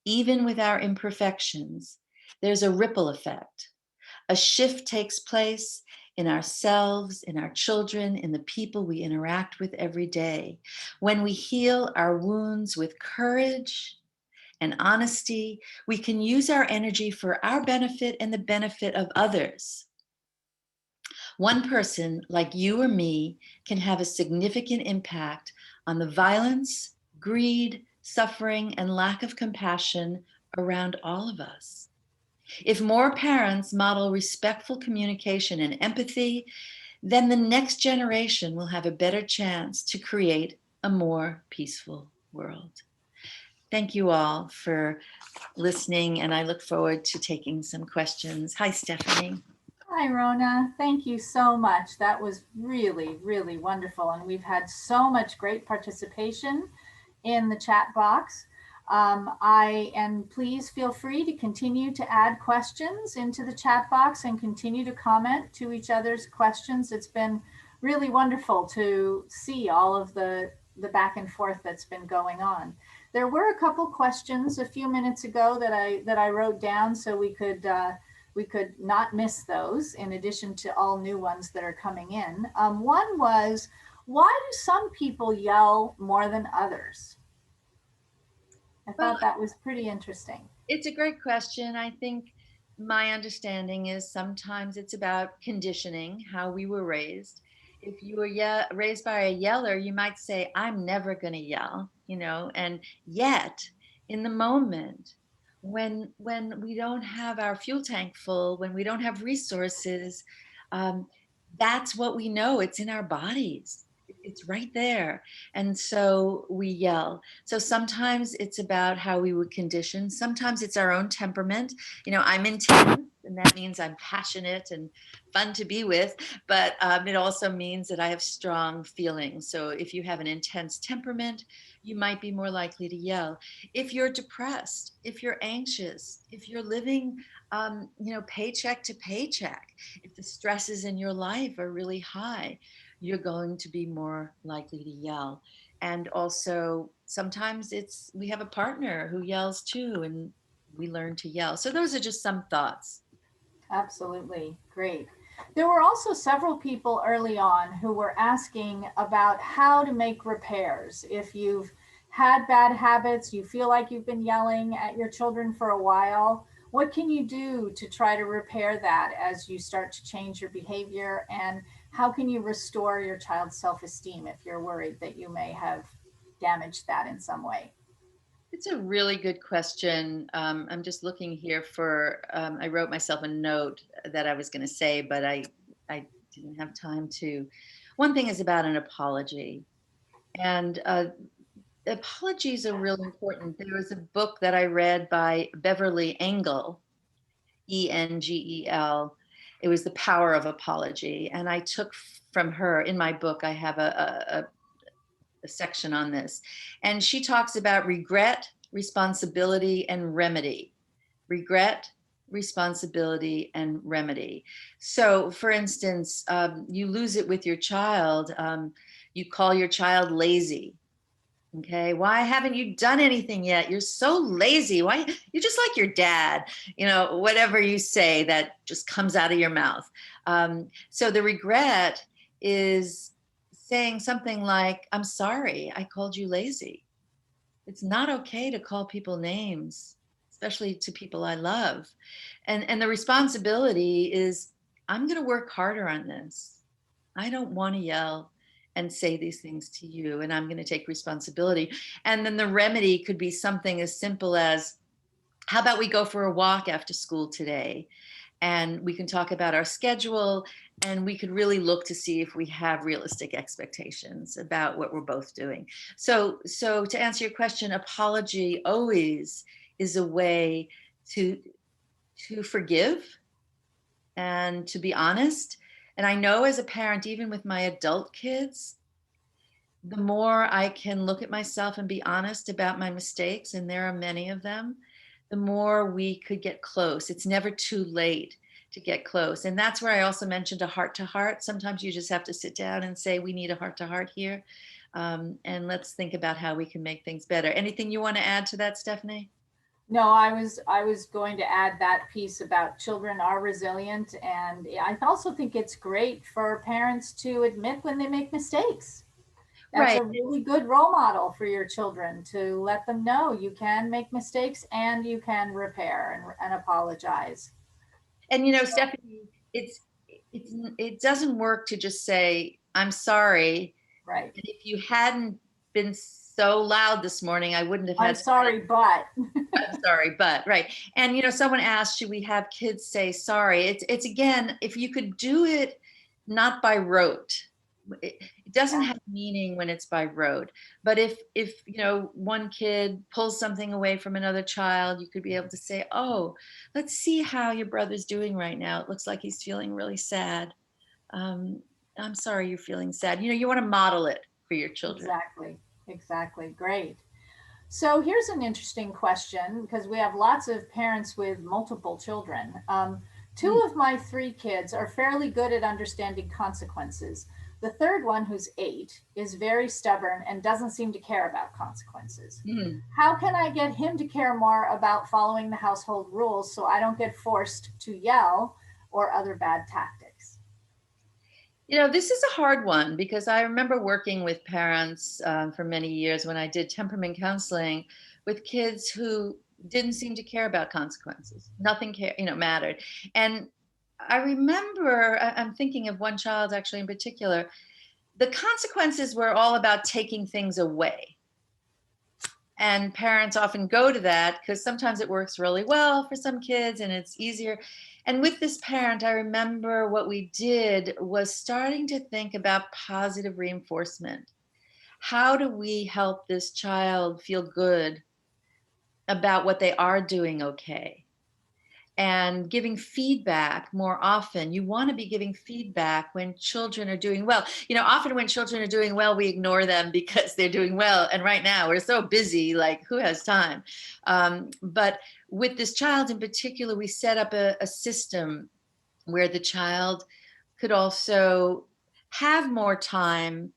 even with our imperfections, there's a ripple effect. A shift takes place in ourselves, in our children, in the people we interact with every day. When we heal our wounds with courage and honesty, we can use our energy for our benefit and the benefit of others. One person, like you or me, can have a significant impact on the violence, greed, suffering, and lack of compassion around all of us. If more parents model respectful communication and empathy, then the next generation will have a better chance to create a more peaceful world. Thank you all for listening, and I look forward to taking some questions. Hi, Stephanie. Hi, Rona. Thank you so much. That was really, really wonderful. And we've had so much great participation in the chat box. And please feel free to continue to add questions into the chat box and continue to comment to each other's questions. It's been really wonderful to see all of the back and forth that's been going on. There were a couple questions a few minutes ago that I wrote down so we could not miss those, in addition to all new ones that are coming in. One was, why do some people yell more than others? I thought that was pretty interesting. It's a great question. I think my understanding is sometimes it's about conditioning, how we were raised. If you were raised by a yeller, you might say, I'm never going to yell, and yet in the moment, when we don't have our fuel tank full, when we don't have resources, that's what we know. It's in our bodies. It's right there. And so we yell. So sometimes it's about how we were conditioned. Sometimes it's our own temperament. I'm intense, and that means I'm passionate and fun to be with, but it also means that I have strong feelings. So if you have an intense temperament, you might be more likely to yell. If you're depressed, if you're anxious, if you're living, paycheck to paycheck, if the stresses in your life are really high, you're going to be more likely to yell. And also sometimes we have a partner who yells too, and we learn to yell. So those are just some thoughts. Absolutely. Great. There were also several people early on who were asking about how to make repairs. If you've had bad habits, you feel like you've been yelling at your children for a while, What can you do to try to repair that as you start to change your behavior? And how can you restore your child's self-esteem if you're worried that you may have damaged that in some way? It's a really good question. I'm just looking here for, I wrote myself a note that I was going to say, but I didn't have time to. One thing is about an apology. And apologies are really important. There was a book that I read by Beverly Engel, Engel. It was The Power of Apology. And I took from her in my book, I have a section on this. And she talks about regret, responsibility, and remedy. Regret, responsibility, and remedy. So, for instance, you lose it with your child, you call your child lazy. Okay, why haven't you done anything yet? You're so lazy. Why? You're just like your dad. Whatever you say that just comes out of your mouth. So the regret is saying something like, I'm sorry, I called you lazy. It's not okay to call people names, especially to people I love. And the responsibility is, I'm going to work harder on this. I don't want to yell and say these things to you, and I'm going to take responsibility. And then the remedy could be something as simple as, how about we go for a walk after school today? And we can talk about our schedule, and we could really look to see if we have realistic expectations about what we're both doing. So to answer your question, apology always is a way to forgive and to be honest. And I know as a parent, even with my adult kids, the more I can look at myself and be honest about my mistakes, and there are many of them, the more we could get close. It's never too late to get close. And that's where I also mentioned a heart to heart. Sometimes you just have to sit down and say, we need a heart to heart here. And let's think about how we can make things better. Anything you want to add to that, Stephanie? No, I was going to add that piece about children are resilient, and I also think it's great for parents to admit when they make mistakes. That's Right. a really good role model for your children, to let them know you can make mistakes and you can repair and apologize. And Stephanie, it doesn't work to just say, I'm sorry. Right. And if you hadn't been so loud this morning, I wouldn't have I'm had sorry, but I'm sorry, but right. And someone asked, should we have kids say sorry? It's again, if you could do it not by rote, it doesn't yeah, have meaning when it's by rote. But if one kid pulls something away from another child, you could be able to say, oh, let's see how your brother's doing right now. It looks like he's feeling really sad. um, I'm sorry you're feeling sad. You want to model it for your children. exactly. Exactly. Great. So here's an interesting question, because we have lots of parents with multiple children. Two of my three kids are fairly good at understanding consequences. The third one, who's 8, is very stubborn and doesn't seem to care about consequences. Mm. How can I get him to care more about following the household rules so I don't get forced to yell or other bad tactics? This is a hard one because I remember working with parents for many years when I did temperament counseling with kids who didn't seem to care about consequences. Nothing mattered. And I remember, I'm thinking of one child actually in particular, the consequences were all about taking things away. And parents often go to that because sometimes it works really well for some kids and it's easier. And with this parent, I remember what we did was starting to think about positive reinforcement. How do we help this child feel good about what they are doing okay? And giving feedback more often. You want to be giving feedback when children are doing well. Often when children are doing well, we ignore them because they're doing well. And right now we're so busy, like who has time? But with this child in particular, we set up a system where the child could also have more time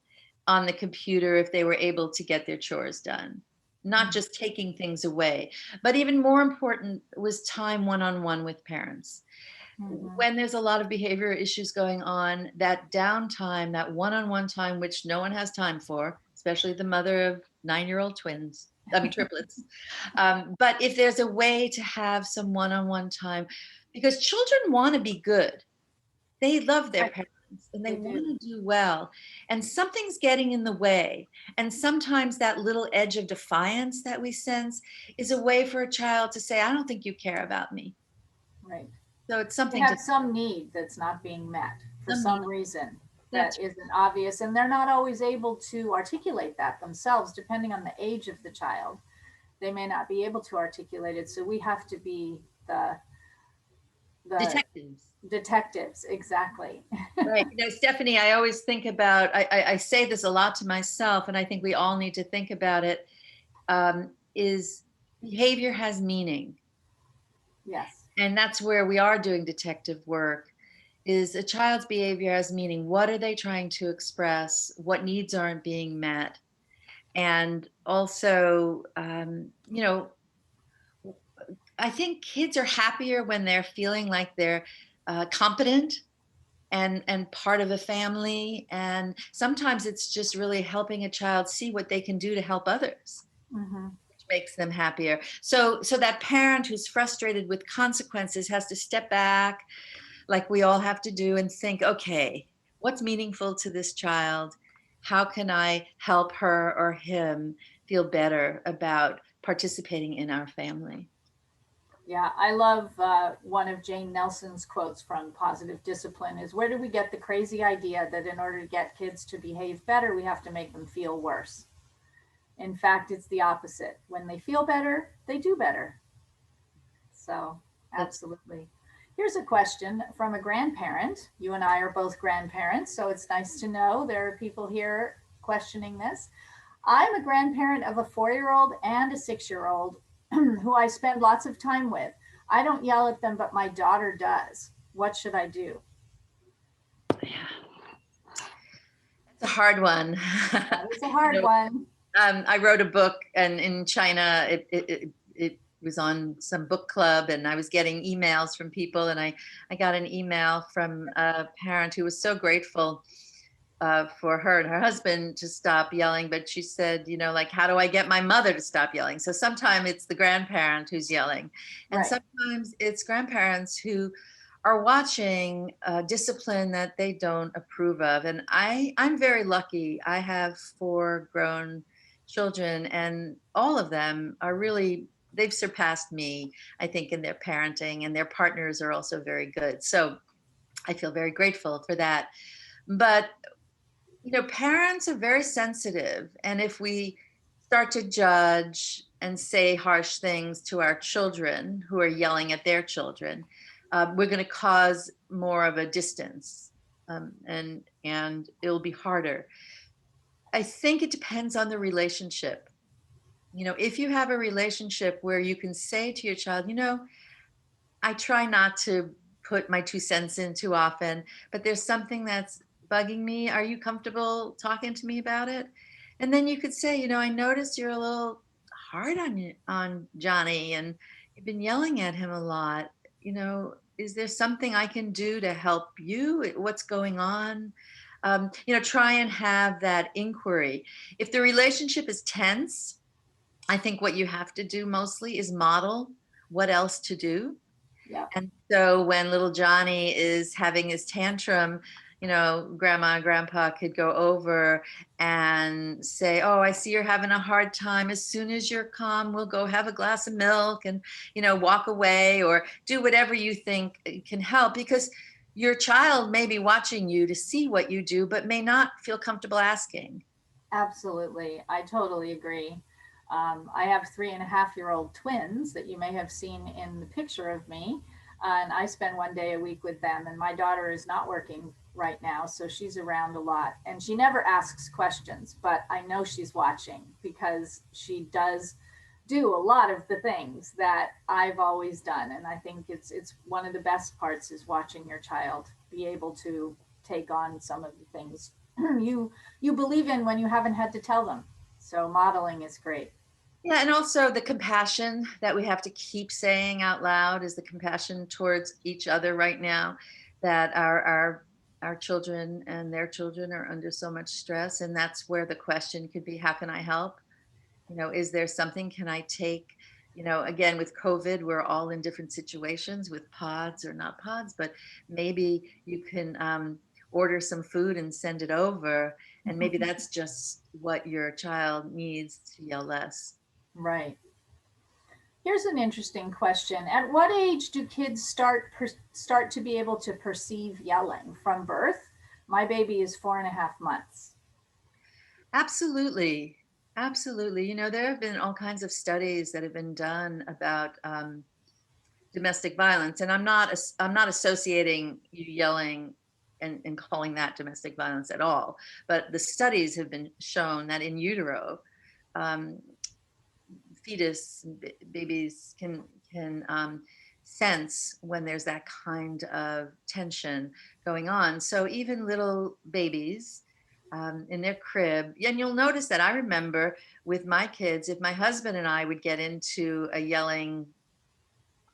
on the computer if they were able to get their chores done, not just taking things away. But even more important was time one-on-one with parents. Mhm. When there's a lot of behavioral issues going on, that downtime, that one-on-one time, which no one has time for, especially the mother of 9-year-old twins, I mean, triplets. But if there's a way to have some one-on-one time, because children want to be good, they love their Right, parents and they they want do. to do well. And something's getting in the way. And sometimes that little edge of defiance that we sense is a way for a child to say, I don't think you care about me. Right. So it's They something to have some need that's not being met for some some need. reason That's that isn't obvious, and they're not always able to articulate that themselves, depending on the age of the child. They may not be able to articulate it, so we have to be the detectives. detectives. Exactly. Right. Stephanie, I always think about, I say this a lot to myself, and I think we all need to think about it, is behavior has meaning. Yes. And that's where we are doing detective work, is a child's behavior has meaning. What are they trying to express? What needs aren't being met? And also, I think kids are happier when they're feeling like they're competent and part of a family. And sometimes it's just really helping a child see what they can do to help others, Mm-hmm. which makes them happier. So that parent who's frustrated with consequences has to step back, like we all have to do, and think, okay, what's meaningful to this child? How can I help her or him feel better about participating in our family? Yeah, I love one of Jane Nelson's quotes from Positive Discipline is, where do we get the crazy idea that in order to get kids to behave better, we have to make them feel worse? In fact, it's the opposite. When they feel better, they do better. So, That's absolutely. Here's a question from a grandparent. You and I are both grandparents, so it's nice to know there are people here questioning this. I'm a grandparent of a 4-year-old and a 6-year-old who I spend lots of time with. I don't yell at them, but my daughter does. What should I do? a hard one. That is a you hard know, one. I wrote a book, and in China, it was on some book club, and I was getting emails from people, and I got an email from a parent who was so grateful for her and her husband to stop yelling, but she said, like, how do I get my mother to stop yelling? So sometimes it's the grandparent who's yelling, and Right. sometimes it's grandparents who are watching discipline that they don't approve of. And I'm very lucky. I have 4 grown children, and all of them are really, they've surpassed me, I think, in their parenting, and their partners are also very good. So I feel very grateful for that. But parents are very sensitive, and if we start to judge and say harsh things to our children who are yelling at their children, we're going to cause more of a distance, and it'll be harder. I think it depends on the relationship. If you have a relationship where you can say to your child, I try not to put my 2 cents in too often, but there's something that's bugging me. Are you comfortable talking to me about it? And then you could say, I noticed you're a little hard on Johnny, and you've been yelling at him a lot. Is there something I can do to help you? What's going on? Try and have that inquiry. If the relationship is tense, I think what you have to do mostly is model what else to do. Yeah. And so when little Johnny is having his tantrum, grandma and grandpa could go over and say, oh, I see you're having a hard time. As soon as you're calm, we'll go have a glass of milk and, walk away, or do whatever you think can help, because your child may be watching you to see what you do, but may not feel comfortable asking. Absolutely. I totally agree. I have 3.5-year-old twins that you may have seen in the picture of me. And I spend one day a week with them. And my daughter is not working right now, so she's around a lot. And she never asks questions, but I know she's watching because she does do a lot of the things that I've always done. And I think it's one of the best parts is watching your child be able to take on some of the things you believe in when you haven't had to tell them. So modeling is great. Yeah, and also the compassion that we have to keep saying out loud is the compassion towards each other right now, that our children and their children are under so much stress, and that's where the question could be, how can I help? Is there something, can I take, again, with COVID, we're all in different situations with pods or not pods, but maybe you can order some food and send it over. And maybe that's just what your child needs to yell less. Right. Here's an interesting question. At what age do kids start to be able to perceive yelling? From birth? My baby is 4.5 months. Absolutely. Absolutely. There have been all kinds of studies that have been done about domestic violence, and I'm not associating you yelling and calling that domestic violence at all. But the studies have been shown that in utero, um, babies can sense when there's that kind of tension going on. So even little babies in their crib, and you'll notice that I remember with my kids, if my husband and I would get into a yelling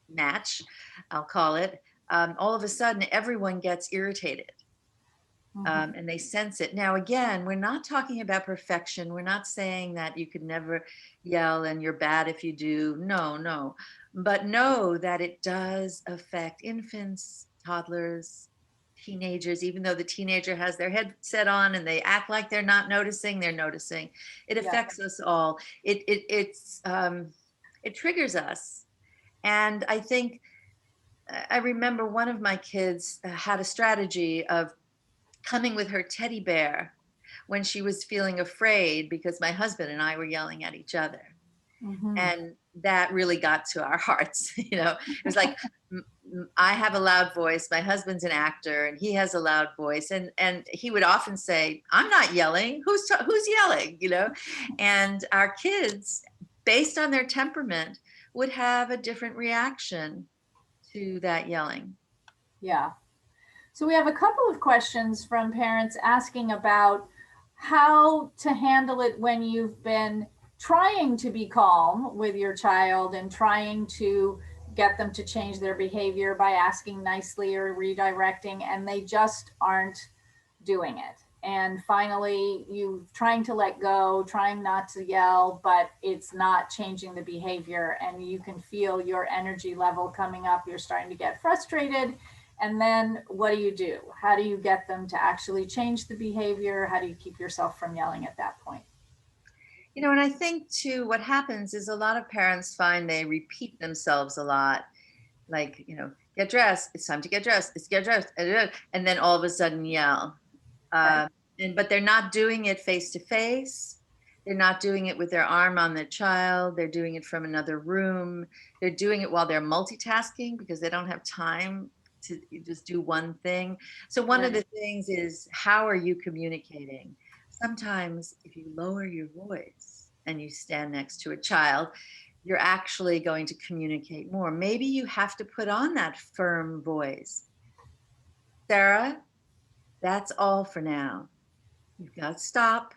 match, I'll call it, all of a sudden everyone gets irritated. Mhm. And they sense it. Now, again, we're not talking about perfection. We're not saying that you could never yell and you're bad if you do. No, no. But know that it does affect infants, toddlers, teenagers, even though the teenager has their headset on and they act like they're not noticing, they're noticing. It Yeah. affects us all. It triggers us. And I think I remember one of my kids had a strategy of coming with her teddy bear when she was feeling afraid because my husband and I were yelling at each other. Mhm. And that really got to our hearts. It was like, I have a loud voice. My husband's an actor and he has a loud voice. And he would often say, I'm not yelling. Who's yelling? And our kids, based on their temperament, would have a different reaction to that yelling. Yeah. So we have a couple of questions from parents asking about how to handle it when you've been trying to be calm with your child and trying to get them to change their behavior by asking nicely or redirecting, and they just aren't doing it. And finally, you trying to let go, trying not to yell, but it's not changing the behavior. And you can feel your energy level coming up. You're starting to get frustrated. And then what do? How do you get them to actually change the behavior? How do you keep yourself from yelling at that point? And I think too, what happens is a lot of parents find they repeat themselves a lot, like, get dressed, it's time to get dressed, it's get dressed, and then all of a sudden yell. Right. Uh, but they're not doing it face to face. They're not doing it with their arm on the child. They're doing it from another room. They're doing it while they're multitasking because they don't have time to just do one thing. So one of Right. the things is, how are you communicating? Sometimes if you lower your voice and you stand next to a child, you're actually going to communicate more. Maybe you have to put on that firm voice. Sarah, that's all for now. You've got to stop.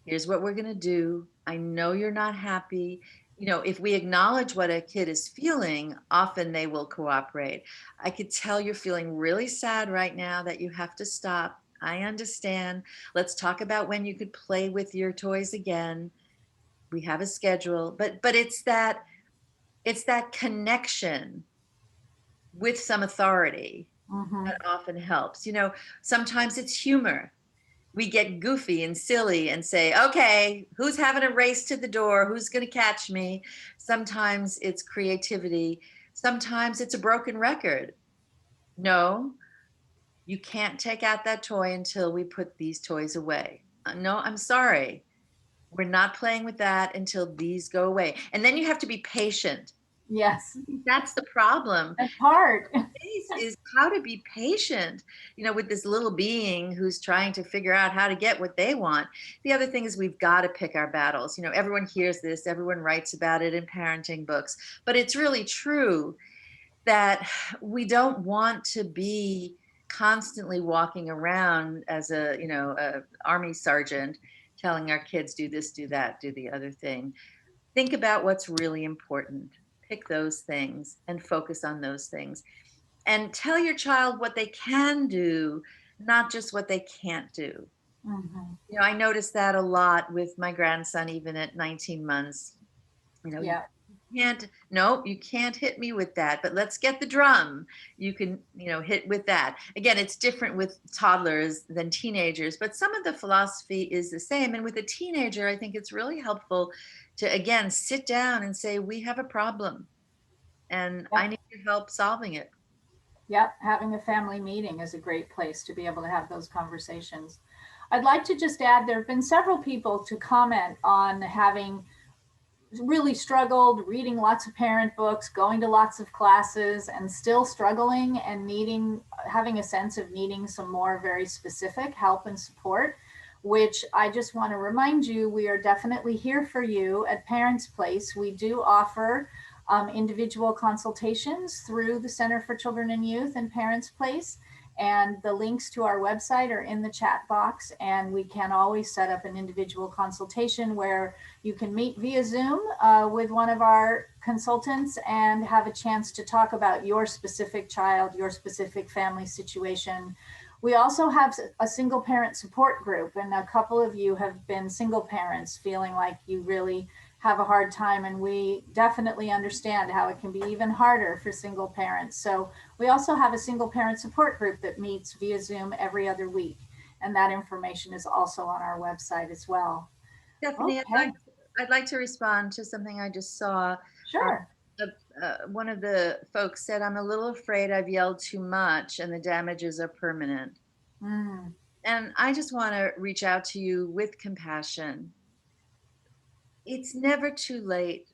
Here's what we're going to do. I know you're not happy. If we acknowledge what a kid is feeling, often they will cooperate. I could tell you're feeling really sad right now, that you have to stop. I understand. Let's talk about when you could play with your toys again. We have a schedule, but it's that connection with some authority Mm-hmm. that often helps. Sometimes it's humor. We get goofy and silly and say, okay, who's having a race to the door? Who's going to catch me? Sometimes it's creativity. Sometimes it's a broken record. No, you can't take out that toy until we put these toys away. No, I'm sorry. We're not playing with that until these go away. And then you have to be patient. Yes. That's the problem. That's hard. Is how to be patient, with this little being who's trying to figure out how to get what they want. The other thing is, we've got to pick our battles. Everyone hears this, everyone writes about it in parenting books, but it's really true that we don't want to be constantly walking around as a army sergeant telling our kids, do this, do that, do the other thing. Think about what's really important, pick those things and focus on those things, and tell your child what they can do, not just what they can't do. Mhm. You know, I noticed that a lot with my grandson, even at 19 months. You know, Yeah. you can't hit me with that, but let's get the drum. You can, hit with that. Again, it's different with toddlers than teenagers, but some of the philosophy is the same. And with a teenager, I think it's really helpful to, again, sit down and say, we have a problem and I Yep. need your help solving it. Yep. Having a family meeting is a great place to be able to have those conversations. I'd like to just add there have been several people to comment on having really struggled reading lots of parent books, going to lots of classes, and still struggling and having a sense of needing some more very specific help and support, which I just want to remind you, we are definitely here for you at Parents Place. We do offer individual consultations through the Center for Children and Youth and Parents Place. And the links to our website are in the chat box. And we can always set up an individual consultation where you can meet via Zoom with one of our consultants and have a chance to talk about your specific child, your specific family situation. We also have a single parent support group, and a couple of you have been single parents feeling like you really have a hard time, and we definitely understand how it can be even harder for single parents. So we also have a single parent support group that meets via Zoom every other week, and that information is also on our website as well. Stephanie, Okay, I'd like to respond to something I just saw. Uh, sure. One of the folks said, I'm a little afraid I've yelled too much and the damages are permanent. Mm, And I just want to reach out to you with compassion. It's never too late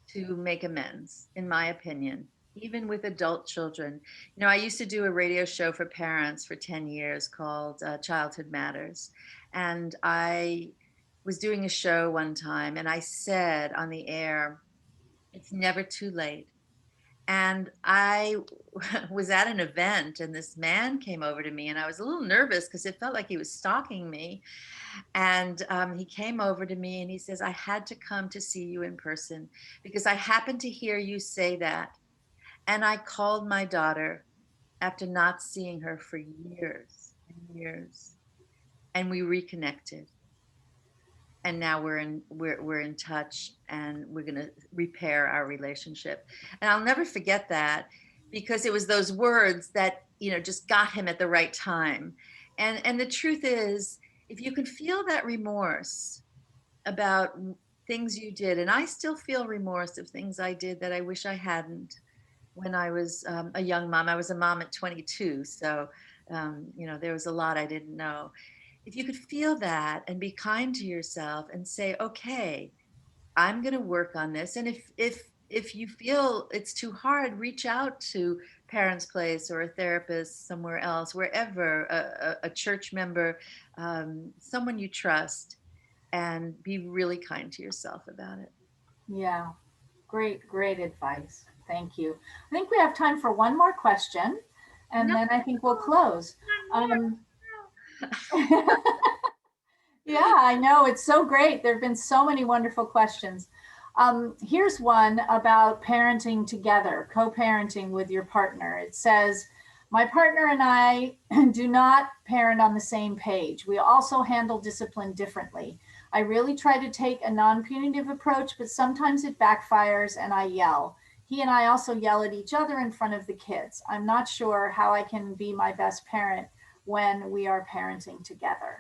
to make amends, in my opinion, even with adult children. You know, I used to do a radio show for parents for 10 years called Childhood Matters. And I was doing a show one time and I said on the air, it's never too late. And I was at an event and this man came over to me and I was a little nervous because it felt like he was stalking me. And he came over to me and he says, I had to come to see you in person because I happened to hear you say that. And I called my daughter after not seeing her for years and years. And we reconnected. And now we're in touch and we're going to repair our relationship. And I'll never forget that because it was those words that, just got him at the right time. And the truth is, if you can feel that remorse about things you did, and I still feel remorse of things I did that I wish I hadn't when I was a young mom. I was a mom at 22, so there was a lot I didn't know. If you could feel that and be kind to yourself and say, okay, I'm going to work on this. And if you feel it's too hard, reach out to Parents Place or a therapist somewhere else, wherever, a church member, someone you trust, and be really kind to yourself about it. Yeah, great advice. Thank you. I think we have time for one more question, and No, then I think we'll close. one more. Um, Yeah, I know. It's so great. There have been so many wonderful questions. Here's one about parenting together, co parenting with your partner. It says, my partner and I do not parent on the same page. We also handle discipline differently. I really try to take a non punitive approach, but sometimes it backfires and I yell. He and I also yell at each other in front of the kids. I'm not sure how I can be my best parent when we are parenting together.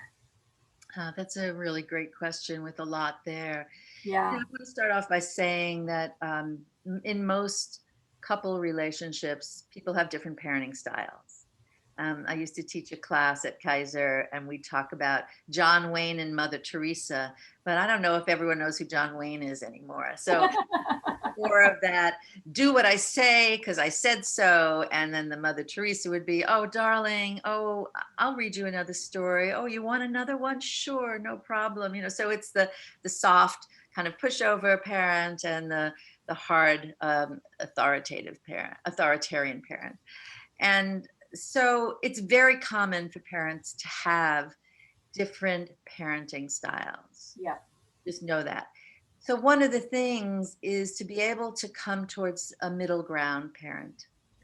That's a really great question with a lot there. I Yeah. want to start off by saying that in most couple relationships, people have different parenting styles. I used to teach a class at Kaiser, and we talk about John Wayne and Mother Teresa, but I don't know if everyone knows who John Wayne is anymore. So more of that, do what I say because I said so. And then the Mother Teresa would be, oh, darling, oh, I'll read you another story. Oh, you want another one? Sure, no problem. So it's the soft kind of pushover parent and the hard authoritarian parent. And so it's very common for parents to have different parenting styles. Yeah. Just know that. So one of the things is to be able to come towards a middle ground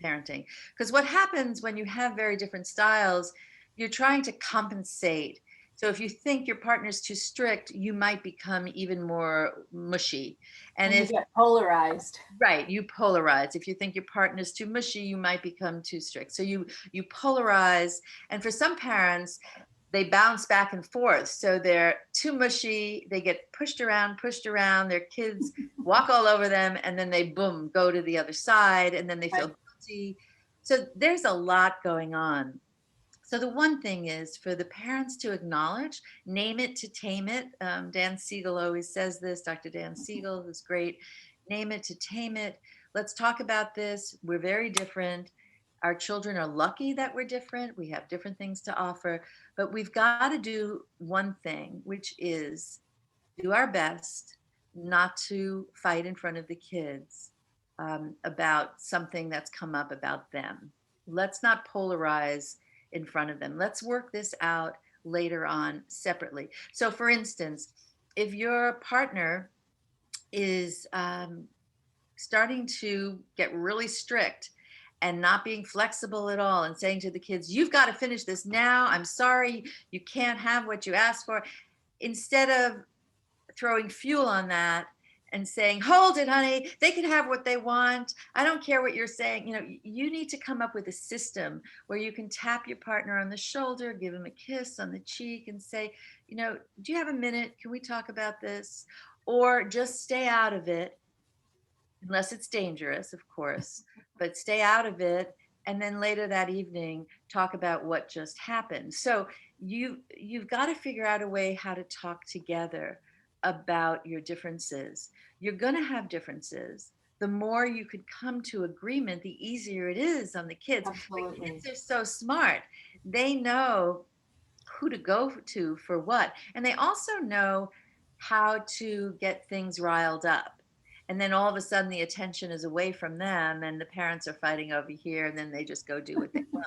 parenting. Because what happens when you have very different styles, you're trying to compensate. So if you think your partner's too strict, you might become even more mushy. And And you if get polarized. right, you polarize. If you think your partner's too mushy, you might become too strict. So you polarize. And for some parents, they bounce back and forth. So they're too mushy, they get pushed around, their kids walk all over them, and then they boom, go to the other side, and then they feel Right. guilty. So there's a lot going on. So the one thing is for the parents to acknowledge, name it to tame it. Dan Siegel always says this, Dr. Dan Siegel, who's great. Name it to tame it. Let's talk about this. We're very different. Our children are lucky that we're different. We have different things to offer, but we've got to do one thing, which is do our best not to fight in front of the kids about something that's come up about them. Let's not polarize in front of them. Let's work this out later on separately. So, for instance, if your partner is starting to get really strict and not being flexible at all and saying to the kids, you've got to finish this now. I'm sorry, you can't have what you asked for. Instead of throwing fuel on that and saying, hold it, honey, they can have what they want. I don't care what you're saying. You need to come up with a system where you can tap your partner on the shoulder, give him a kiss on the cheek, and say, do you have a minute? Can we talk about this? Or just stay out of it, unless it's dangerous, of course, but stay out of it. And then later that evening, talk about what just happened. So you've got to figure out a way how to talk together about your differences. You're going to have differences. The more you could come to agreement, the easier it is on the kids. The Absolutely. kids are so smart. They know who to go to for what. And they also know how to get things riled up. And then all of a sudden the attention is away from them and the parents are fighting over here and then they just go do what they want.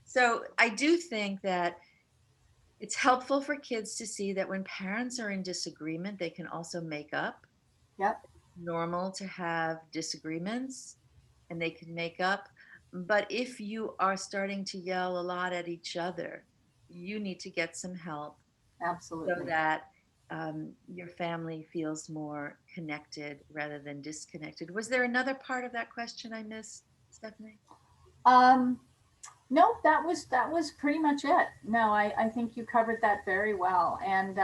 So I do think that it's helpful for kids to see that when parents are in disagreement, they can also make up. Yep. Normal to have disagreements and they can make up. But if you are starting to yell a lot at each other, you need to get some help so Absolutely. that your family feels more connected rather than disconnected. Was there another part of that question I missed, Stephanie? Um, no, that was pretty much it. No, I think you covered that very well. And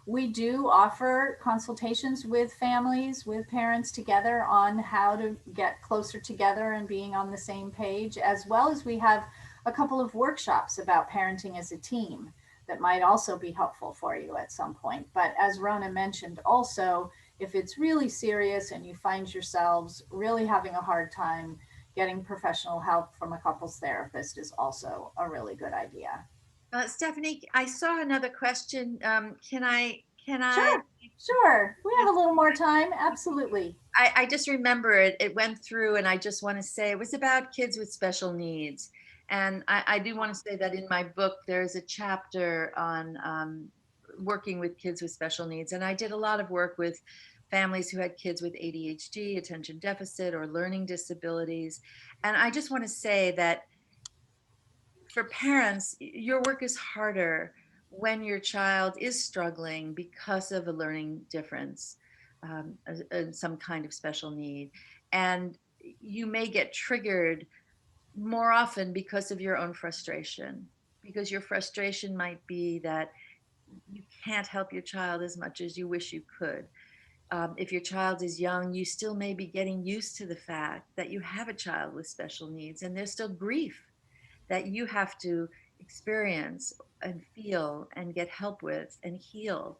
we do offer consultations with families, with parents together on how to get closer together and being on the same page, as well as we have a couple of workshops about parenting as a team that might also be helpful for you at some point. But as Rona mentioned, also, if it's really serious and you find yourselves really having a hard time, getting professional help from a couples therapist is also a really good idea. Stephanie, I saw another question. Can I? Sure, sure. We have a little more time. Absolutely. I just remember it went through, and I just want to say it was about kids with special needs. And I do want to say that in my book, there's a chapter on working with kids with special needs. And I did a lot of work with families who had kids with ADHD, attention deficit, or learning disabilities. And I just want to say that for parents, your work is harder when your child is struggling because of a learning difference, some kind of special need. And you may get triggered more often because of your own frustration, because your frustration might be that you can't help your child as much as you wish you could. If your child is young, you still may be getting used to the fact that you have a child with special needs, and there's still grief that you have to experience and feel and get help with and heal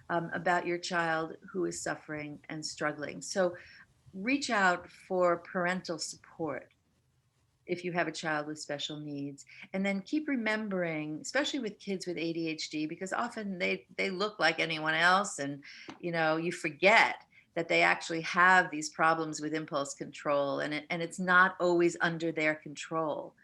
about your child who is suffering and struggling. So reach out for parental support if you have a child with special needs, and then keep remembering, especially with kids with ADHD, because often they look like anyone else, and you forget that they actually have these problems with impulse control, and it's not always under their control.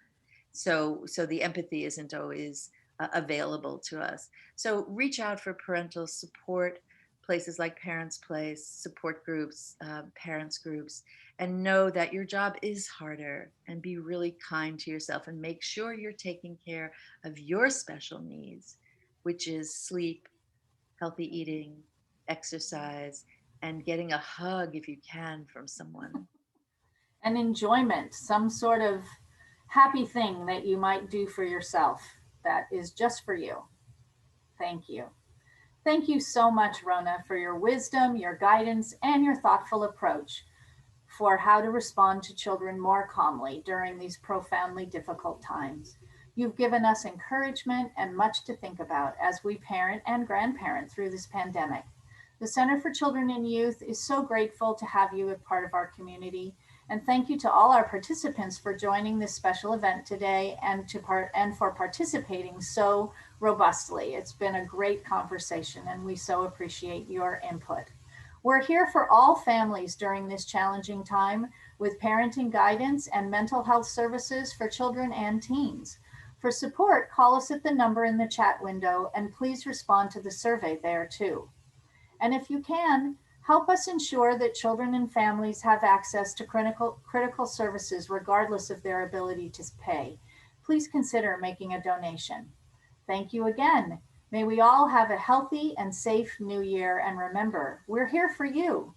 So the empathy isn't always available to us. So reach out for parental support, places like Parents Place, support groups, parents groups, and know that your job is harder, and be really kind to yourself and make sure you're taking care of your special needs, which is sleep, healthy eating, exercise, and getting a hug if you can from someone. And enjoyment, some sort of happy thing that you might do for yourself that is just for you. Thank you. Thank you so much, Rona, for your wisdom, your guidance, and your thoughtful approach for how to respond to children more calmly during these profoundly difficult times. You've given us encouragement and much to think about as we parent and grandparent through this pandemic. The Center for Children and Youth is so grateful to have you as part of our community. And thank you to all our participants for joining this special event today and for participating so robustly. It's been a great conversation and we so appreciate your input. We're here for all families during this challenging time with parenting guidance and mental health services for children and teens. For support, call us at the number in the chat window and please respond to the survey there too. And if you can, help us ensure that children and families have access to critical services regardless of their ability to pay. Please consider making a donation. Thank you again. May we all have a healthy and safe new year. And remember, we're here for you.